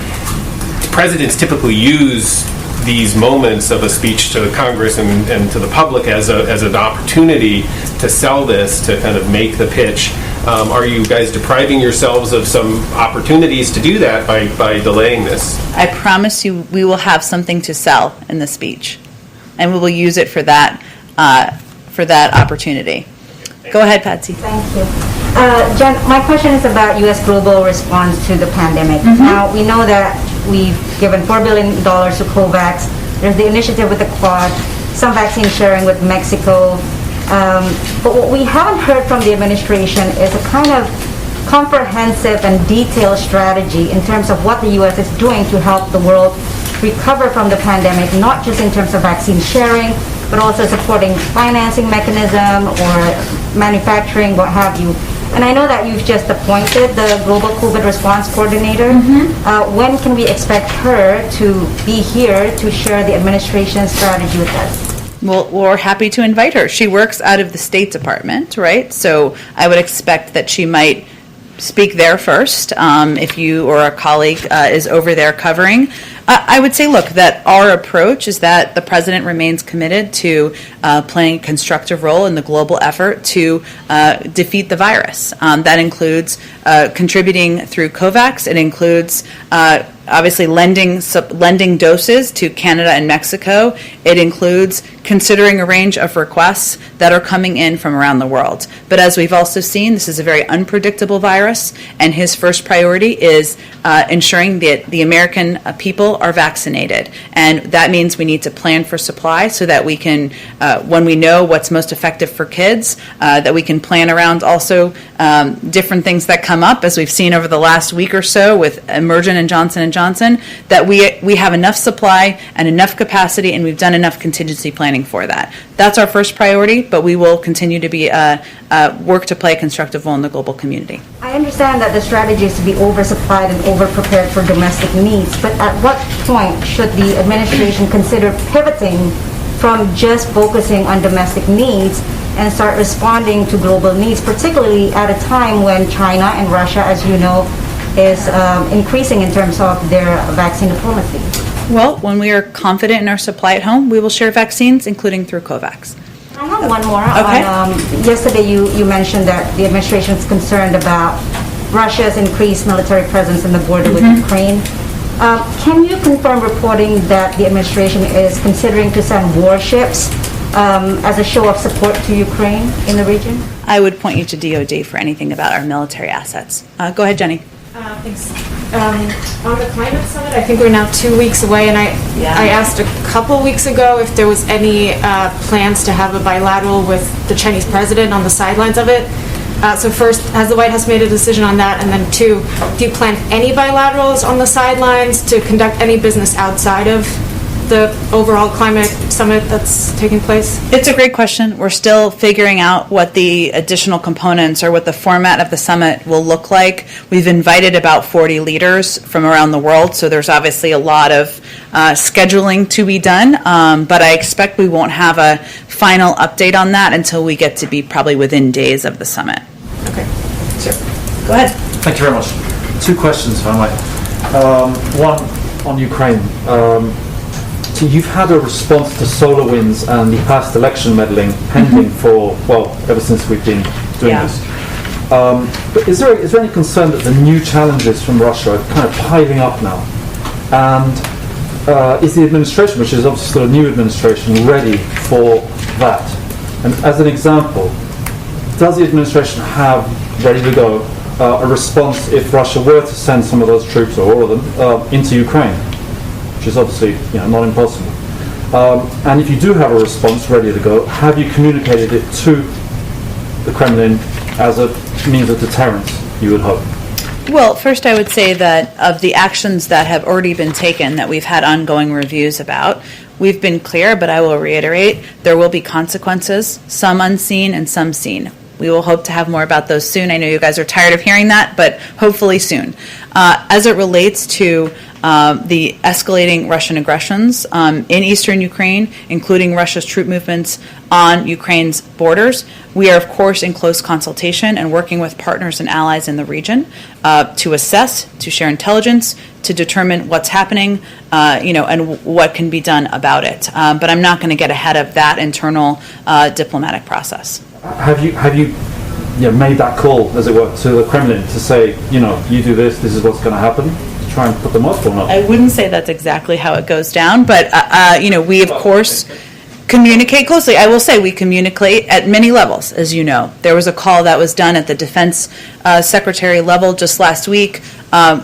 Presidents typically use these moments of a speech to Congress and to the public as an opportunity to sell this, to kind of make the pitch. Are you guys depriving yourselves of some opportunities to do that by delaying this? I promise you we will have something to sell in the speech, and we will use it for that opportunity. Go ahead, Patsy. Thank you. Jen, my question is about U.S. global response to the pandemic. Now, we know that we've given $4 billion to COVAX. There's the initiative with the Quad, some vaccine sharing with Mexico. But what we haven't heard from the administration is a kind of comprehensive and detailed strategy in terms of what the U.S. is doing to help the world recover from the pandemic, not just in terms of vaccine sharing, but also supporting financing mechanism or manufacturing, what have you. And I know that you've just appointed the Global COVID Response Coordinator. When can we expect her to be here to share the administration's strategy with us? Well, we're happy to invite her. She works out of the State Department, right? So I would expect that she might speak there first if you or a colleague is over there covering. I would say, look, that our approach is that the president remains committed to playing a constructive role in the global effort to defeat the virus. That includes contributing through COVAX. It includes obviously lending doses to Canada and Mexico. It includes considering a range of requests that are coming in from around the world. But as we've also seen, this is a very unpredictable virus, and his first priority is ensuring that the American people are vaccinated. And that means we need to plan for supply so that we can, when we know what's most effective for kids, that we can plan around also different things that come up, as we've seen over the last week or so with Emergent and Johnson & Johnson, that we have enough supply and enough capacity, and we've done enough contingency planning for that. That's our first priority, but we will continue to be work to play a constructive role in the global community. I understand that the strategy is to be oversupplied and overprepared for domestic needs, but at what point should the administration consider pivoting from just focusing on domestic needs and start responding to global needs, particularly at a time when China and Russia, as you know, is increasing in terms of their vaccine diplomacy? Well, when we are confident in our supply at home, we will share vaccines, including through COVAX. I have one more. Okay. Yesterday you mentioned that the administration is concerned about Russia's increased military presence in the border with Ukraine. Can you confirm reporting that the administration is considering to send warships as a show of support to Ukraine in the region? I would point you to DOD for anything about our military assets. Go ahead, Jenny. Thanks. On the climate summit, I think we're now 2 weeks away, and I asked a couple weeks ago if there was any plans to have a bilateral with the Chinese president on the sidelines of it. So first, has the White House made a decision on that? And then two, do you plan any bilaterals on the sidelines to conduct any business outside of the overall climate summit that's taking place? It's a great question. We're still figuring out what the additional components or what the format of the summit will look like. We've invited about 40 leaders from around the world, so there's obviously a lot of scheduling to be done, but I expect we won't have a final update on that until we get to be probably within days of the summit. Okay. Sure. Go ahead. Thank you very much. Two questions, if I might. One on Ukraine. So you've had a response to SolarWinds and the past election meddling pending for, well, ever since we've been doing this. But is there any concern that the new challenges from Russia are kind of piling up now? And is the administration, which is obviously still a new administration, ready for that? And as an example, does the administration have, ready to go, a response if Russia were to send some of those troops, or all of them, into Ukraine? Which is obviously not impossible. And if you do have a response ready to go, have you communicated it to the Kremlin as a means of deterrence, you would hope? Well, first I would say that of the actions that have already been taken that we've had ongoing reviews about, we've been clear, but I will reiterate, there will be consequences, some unseen and some seen. We will hope to have more about those soon. I know you guys are tired of hearing that, but hopefully soon. As it relates to the escalating Russian aggressions in eastern Ukraine, including Russia's troop movements on Ukraine's borders, we are, of course, in close consultation and working with partners and allies in the region to assess, to share intelligence, to determine what's happening, and what can be done about it. But I'm not going to get ahead of that internal diplomatic process. Have you made that call, as it were, to the Kremlin to say, you do this is what's going to happen? To try and put them off or not? I wouldn't say that's exactly how it goes down, but we of course communicate closely. I will say we communicate at many levels, as you know. There was a call that was done at the defense secretary level just last week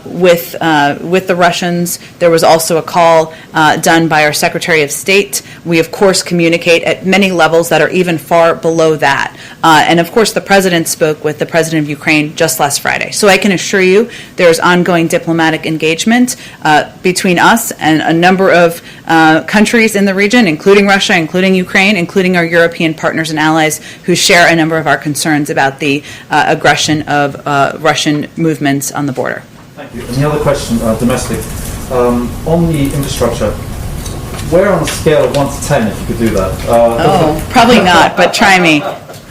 with the Russians. There was also a call done by our Secretary of State. We, of course, communicate at many levels that are even far below that. And, of course, the President spoke with the President of Ukraine just last Friday. So I can assure you there is ongoing diplomatic engagement between us and a number of countries in the region, including Russia, including Ukraine, including our European partners and allies who share a number of our concerns about the aggression of Russian movements on the border. Thank you. And the other question, domestic, on the infrastructure, where on a scale of 1 to 10, if you could do that? Probably not, but try me.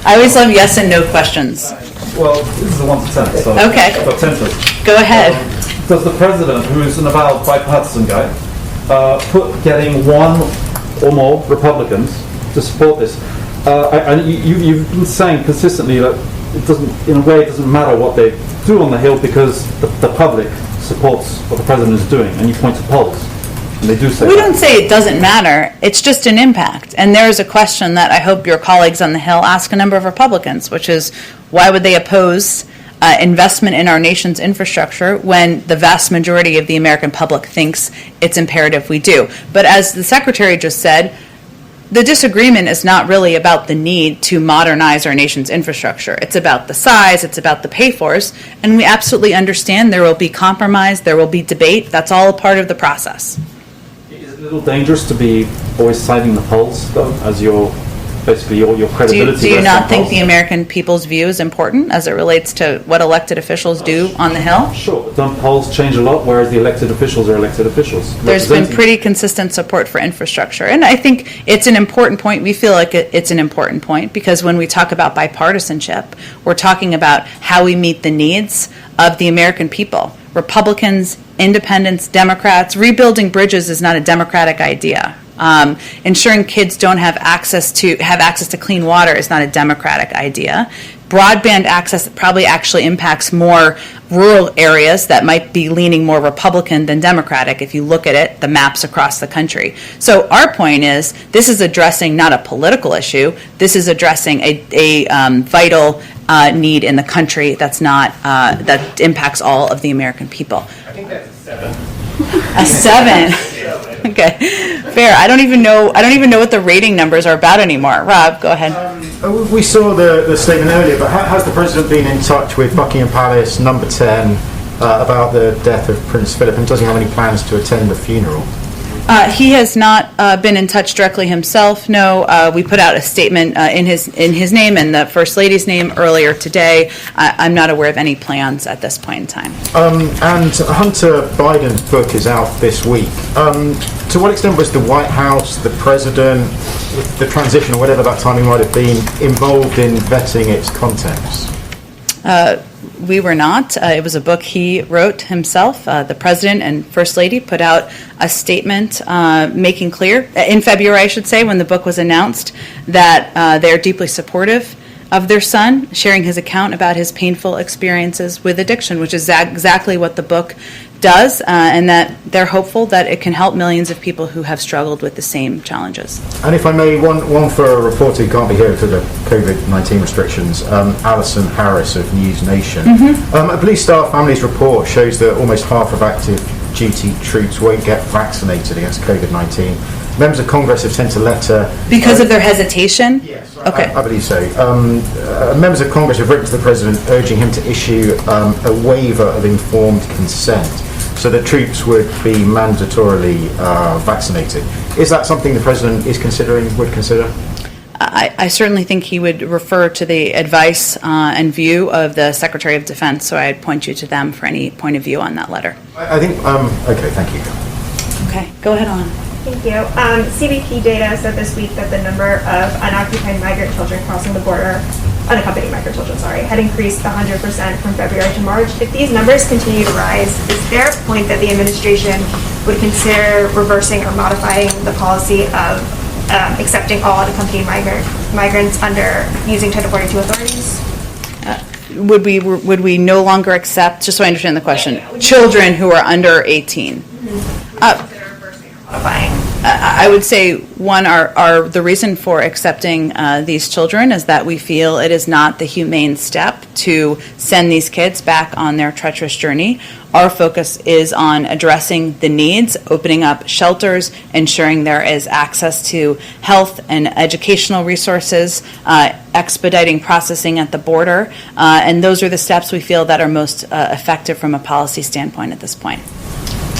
I always love yes and no questions. Well, this is a 1 to 10, so okay. I've got 10 to it. Go ahead. Does the President, who is an avowed bipartisan guy, put getting one or more Republicans to support this? And you've been saying consistently that it doesn't matter what they do on the Hill because the public supports what the President is doing, and you point to polls, and they do say We that. don't say it doesn't matter. It's just an impact. And there is a question that I hope your colleagues on the Hill ask a number of Republicans, which is why would they oppose investment in our nation's infrastructure when the vast majority of the American public thinks it's imperative we do. But as the Secretary just said, the disagreement is not really about the need to modernize our nation's infrastructure. It's about the size, it's about the pay-fors, and we absolutely understand there will be compromise, there will be debate. That's all a part of the process. Is it a little dangerous to be always citing the polls, though, as your credibility? Do you not think the American people's view is important as it relates to what elected officials do on the Hill? Sure, but don't polls change a lot, whereas the elected officials are elected officials? There's been pretty consistent support for infrastructure, and I think it's an important point. We feel like it's an important point because when we talk about bipartisanship, we're talking about how we meet the needs of the American people. Republicans, independents, Democrats. Rebuilding bridges is not a Democratic idea. Ensuring kids don't have access to clean water is not a Democratic idea. Broadband access probably actually impacts more rural areas that might be leaning more Republican than Democratic if you look at it, the maps across the country. So our point is this is addressing not a political issue. This is addressing a vital need in the country that impacts all of the American people. I think that's a 7. A 7. Okay, fair. I don't even know what the rating numbers are about anymore. Rob, go ahead. We saw the statement earlier, but has the President been in touch with Buckingham Palace, number 10, about the death of Prince Philip, and does he have any plans to attend the funeral? He has not been in touch directly himself. No, we put out a statement in his name and the First Lady's name earlier today. I'm not aware of any plans at this point in time. And Hunter Biden's book is out this week. To what extent was the White House, the President, the transition, or whatever that timing might have been, involved in vetting its contents? We were not. It was a book he wrote himself. The President and First Lady put out a statement making clear, in February, I should say, when the book was announced, that they're deeply supportive of their son, sharing his account about his painful experiences with addiction, which is exactly what the book does, and that they're hopeful that it can help millions of people who have struggled with the same challenges. And if I may, one for a reporter who can't be here because of COVID-19 restrictions, Alison Harris of News Nation. A Police Star Families report shows that almost half of active duty troops won't get vaccinated against COVID-19. Members of Congress have sent a letter... Because of their hesitation? Yes, okay. I believe so. Members of Congress have written to the President urging him to issue a waiver of informed consent so that troops would be mandatorily vaccinated. Is that something the President would consider? I certainly think he would refer to the advice and view of the Secretary of Defense, so I'd point you to them for any point of view on that letter. I think, okay, thank you. Okay, go ahead on. Thank you. CBP data said this week that the number of unoccupied migrant children crossing the border, unaccompanied migrant children, sorry, had increased 100% from February to March. If these numbers continue to rise, is there a point that the administration would consider reversing or modifying the policy of accepting all unaccompanied migrants under using Title 42 authorities? Would we no longer accept, just so I understand the question, children who are under 18? I would say, one, the reason for accepting these children is that we feel it is not the humane step to send these kids back on their treacherous journey. Our focus is on addressing the needs, opening up shelters, ensuring there is access to health and educational resources, expediting processing at the border, and those are the steps we feel that are most effective from a policy standpoint at this point.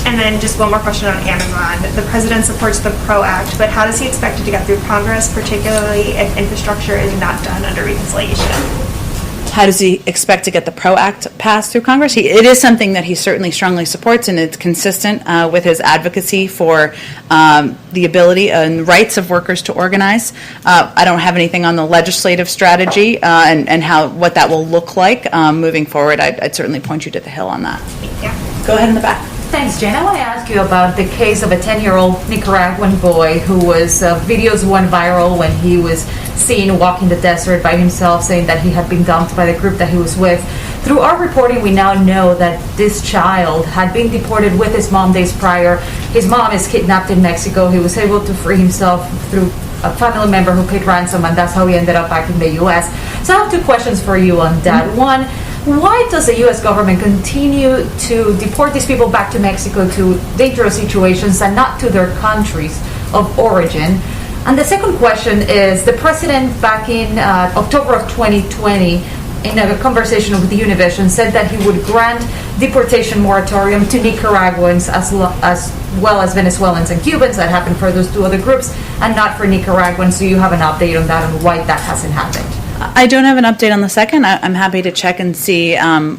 And then just one more question on Amazon. The president supports the PRO Act, but how does he expect it to get through Congress, particularly if infrastructure is not done under reconciliation? How does he expect to get the PRO Act passed through Congress? It is something that he certainly strongly supports, and it's consistent with his advocacy for the ability and rights of workers to organize. I don't have anything on the legislative strategy and what that will look like moving forward. I'd certainly point you to the Hill on that. Yeah. Go ahead in the back. Thanks, Jen. I want to ask you about the case of a 10-year-old Nicaraguan boy who was, videos went viral when he was seen walking the desert by himself, saying that he had been dumped by the group that he was with. Through our reporting, we now know that this child had been deported with his mom days prior. His mom is kidnapped in Mexico. He was able to free himself through a family member who paid ransom, and that's how he ended up back in the U.S. So I have two questions for you on that. One, why does the U.S. government continue to deport these people back to Mexico to dangerous situations and not to their countries of origin? And the second question is, the president back in October of 2020, in a conversation with Univision, said that he would grant deportation moratorium to Nicaraguans as well as Venezuelans and Cubans. That happened for those two other groups, and not for Nicaraguans. So you have an update on that and why that hasn't happened? I don't have an update on the second. I'm happy to check and see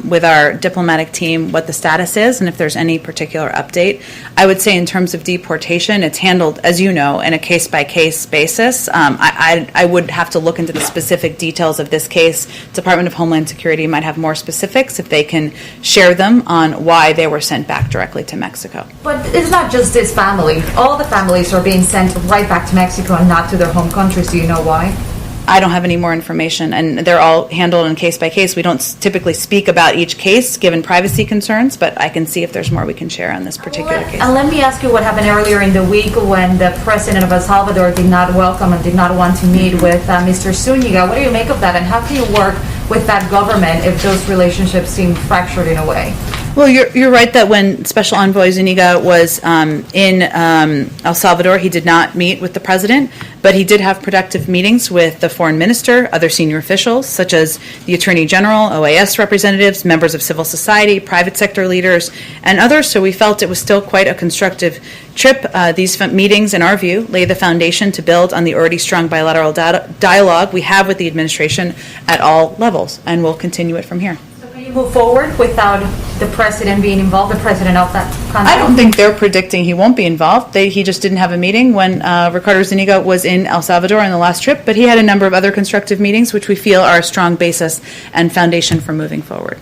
with our diplomatic team what the status is and if there's any particular update. I would say in terms of deportation, it's handled, as you know, in a case-by-case basis. I would have to look into the specific details of this case. Department of Homeland Security might have more specifics if they can share them on why they were sent back directly to Mexico. But it's not just this family. All the families are being sent right back to Mexico and not to their home countries. Do you know why? I don't have any more information, and they're all handled in case by case. We don't typically speak about each case given privacy concerns, but I can see if there's more we can share on this particular case. And let me ask you what happened earlier in the week when the president of El Salvador did not welcome and did not want to meet with Mr. Zúñiga. What do you make of that, and how can you work with that government if those relationships seem fractured in a way? Well, you're right that when Special Envoy Zúñiga was in El Salvador, he did not meet with the president, but he did have productive meetings with the foreign minister, other senior officials, such as the Attorney General, OAS representatives, members of civil society, private sector leaders, and others, so we felt it was still quite a constructive trip. These meetings, in our view, lay the foundation to build on the already strong bilateral dialogue we have with the administration at all levels, and we'll continue it from here. Can you move forward without the president being involved, the president of that country? I don't think they're predicting he won't be involved. He just didn't have a meeting when Ricardo Zúñiga was in El Salvador on the last trip, but he had a number of other constructive meetings, which we feel are a strong basis and foundation for moving forward.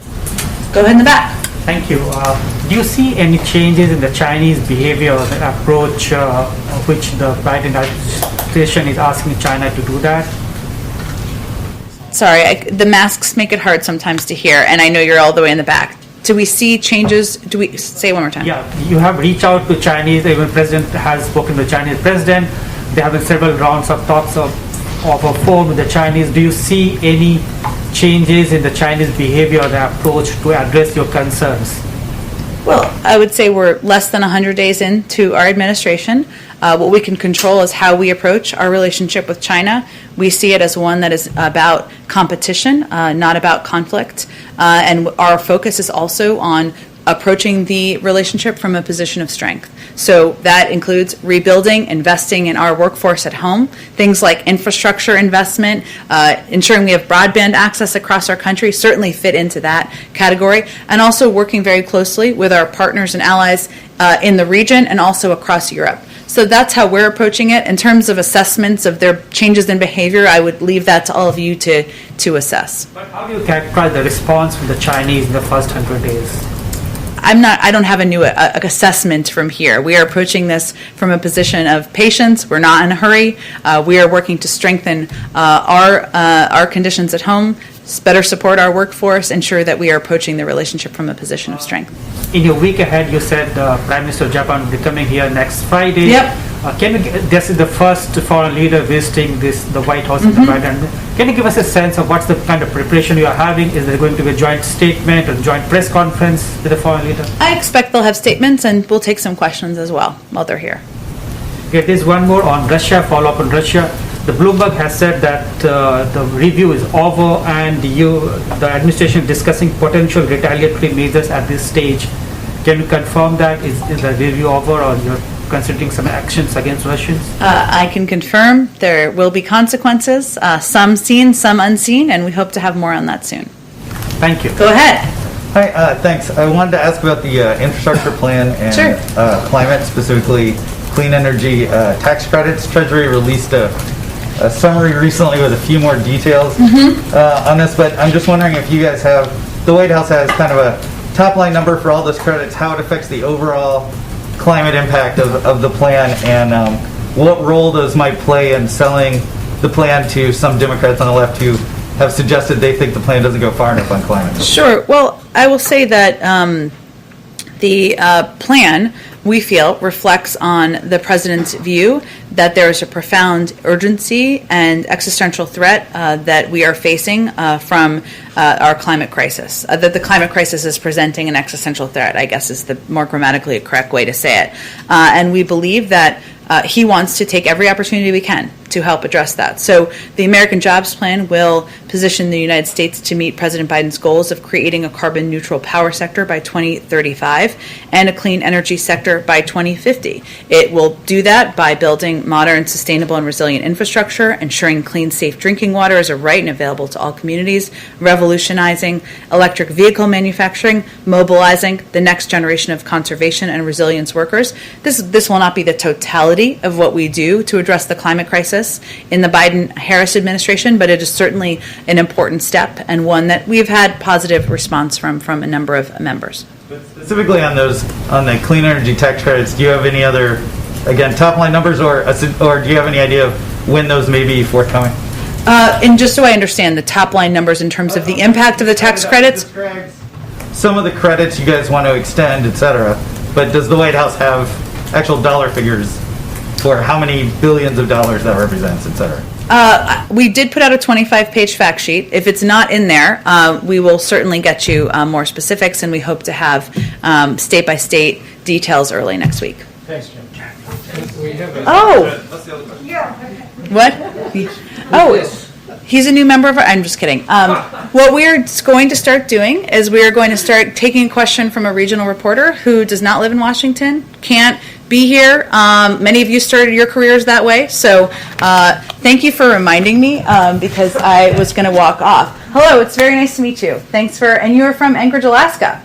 Go ahead in the back. Thank you. Do you see any changes in the Chinese behavior or the approach which the Biden administration is asking China to do that? Sorry, the masks make it hard sometimes to hear, and I know you're all the way in the back. Do we see changes? Do we say it one more time? Yeah, you have reached out to Chinese. Even president has spoken to the Chinese president. There have been several rounds of talks of a phone with the Chinese. Do you see any changes in the Chinese behavior or the approach to address your concerns? Well, I would say we're less than 100 days into our administration. What we can control is how we approach our relationship with China. We see it as one that is about competition, not about conflict. And our focus is also on approaching the relationship from a position of strength. So that includes rebuilding, investing in our workforce at home, things like infrastructure investment, ensuring we have broadband access across our country certainly fit into that category, and also working very closely with our partners and allies in the region and also across Europe. So that's how we're approaching it. In terms of assessments of their changes in behavior, I would leave that to all of you to assess. But how do you characterize the response from the Chinese in the first 100 days? I don't have a new assessment from here. We are approaching this from a position of patience. We're not in a hurry. We are working to strengthen our conditions at home, better support our workforce, ensure that we are approaching the relationship from a position of strength. In your week ahead, you said Prime Minister of Japan will be coming here next Friday. Yep. This is the first foreign leader visiting the White House in the Biden. Can you give us a sense of what's the kind of preparation you are having? Is there going to be a joint statement or joint press conference with the foreign leader? I expect they'll have statements, and we'll take some questions as well while they're here. Okay, there's one more on Russia, follow-up on Russia. The Bloomberg has said that the review is over and the administration is discussing potential retaliatory measures at this stage. Can you confirm that? Is the review over, or you're considering some actions against Russians? I can confirm there will be consequences, some seen, some unseen, and we hope to have more on that soon. Thank you. Go ahead. Hi, thanks. I wanted to ask about the infrastructure plan and Sure. Climate, specifically clean energy tax credits. Treasury released a summary recently with a few more details on this, but I'm just wondering if you guys have, the White House has kind of a top line number for all those credits, how it affects the overall climate impact of the plan, and what role those might play in selling the plan to some Democrats on the left who have suggested they think the plan doesn't go far enough on climate. Sure. Well, I will say that the plan, we feel, reflects on the president's view that there is a profound urgency and existential threat that we are facing from our climate crisis. That the climate crisis is presenting an existential threat, I guess, is the more grammatically correct way to say it. And we believe that he wants to take every opportunity we can to help address that. So the American Jobs Plan will position the United States to meet President Biden's goals of creating a carbon neutral power sector by 2035 and a clean energy sector by 2050. It will do that by building modern, sustainable, and resilient infrastructure, ensuring clean, safe drinking water is a right and available to all communities, revolutionizing electric vehicle manufacturing, mobilizing the next generation of conservation and resilience workers. This will not be the totality of what we do to address the climate crisis in the Biden-Harris administration, but it is certainly an important step and one that we've had positive response from a number of members. Specifically on the clean energy tax credits, do you have any other, again, top line numbers, or do you have any idea of when those may be forthcoming? And just so I understand the top line numbers in terms of the impact of the tax credits? Some of the credits you guys want to extend, et cetera, but does the White House have actual dollar figures for how many billions of dollars that represents, et cetera? We did put out a 25-page fact sheet. If it's not in there, we will certainly get you more specifics, and we hope to have state-by-state details early next week. Thanks, Jim. Oh! What? Oh, he's a new member of our, I'm just kidding. What we're going to start doing is we are going to start taking a question from a regional reporter who does not live in Washington, can't be here. Many of you started your careers that way, so thank you for reminding me because I was going to walk off. Hello, it's very nice to meet you. Thanks for, and you are from Anchorage, Alaska.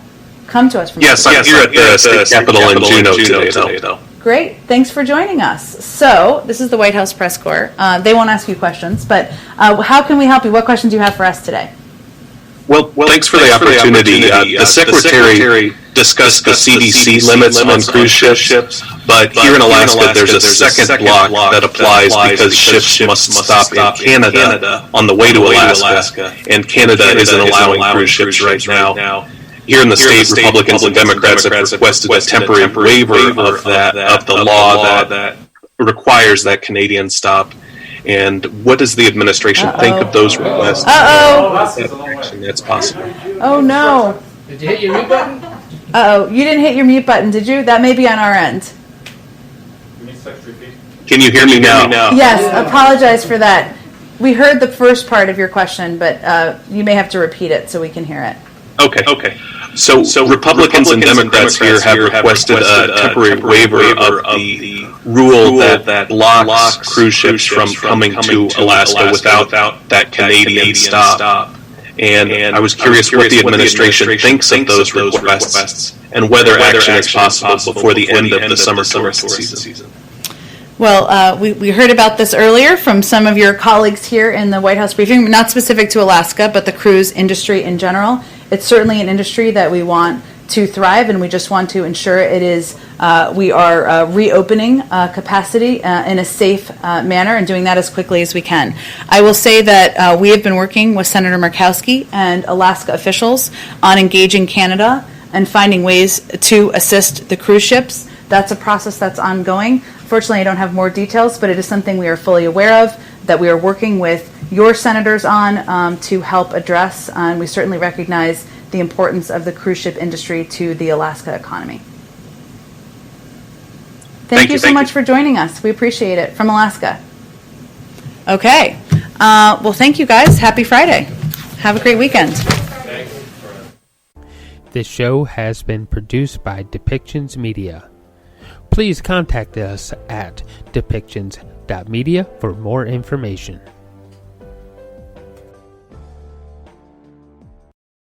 Come to us from Yes, I'm here at the state capitol in Juneau today, though. Great. Thanks for joining us. So, this is the White House press corps. They won't ask you questions, but how can we help you? What questions do you have for us today? Well, thanks for the opportunity. The Secretary discussed the CDC limits on cruise ships, but here in Alaska there's a second block that applies because ships must stop in Canada on the way to Alaska, and Canada isn't allowing cruise ships right now. Here in the state, Republicans and Democrats have requested a temporary waiver of the law that requires that Canadian stop. And what does the administration think of those requests? That's possible. Oh no! Did you hit your mute button? Uh-oh, you didn't hit your mute button, did you? That may be on our end. Can you hear me now? Yes, apologize for that. We heard the first part of your question, but you may have to repeat it so we can hear it. Okay. So Republicans and Democrats here have requested a temporary waiver of the rule that blocks cruise ships from coming to Alaska without that Canadian stop. And I was curious what the administration thinks of those requests and whether action is possible before the end of the summer tourist season. Well, we heard about this earlier from some of your colleagues here in the White House briefing, not specific to Alaska, but the cruise industry in general. It's certainly an industry that we want to thrive, and we just want to ensure it is, we are reopening capacity in a safe manner and doing that as quickly as we can. I will say that we have been working with Senator Murkowski and Alaska officials on engaging Canada and finding ways to assist the cruise ships. That's a process that's ongoing. Fortunately, I don't have more details, but it is something we are fully aware of, that we are working with your senators on to help address, and we certainly recognize the importance of the cruise ship industry to the Alaska economy. Thank you so much for joining us. We appreciate it from Alaska. Okay. Well, thank you guys. Happy Friday. Have a great weekend. This show has been produced by Depictions Media. Please contact us at depictions.media for more information.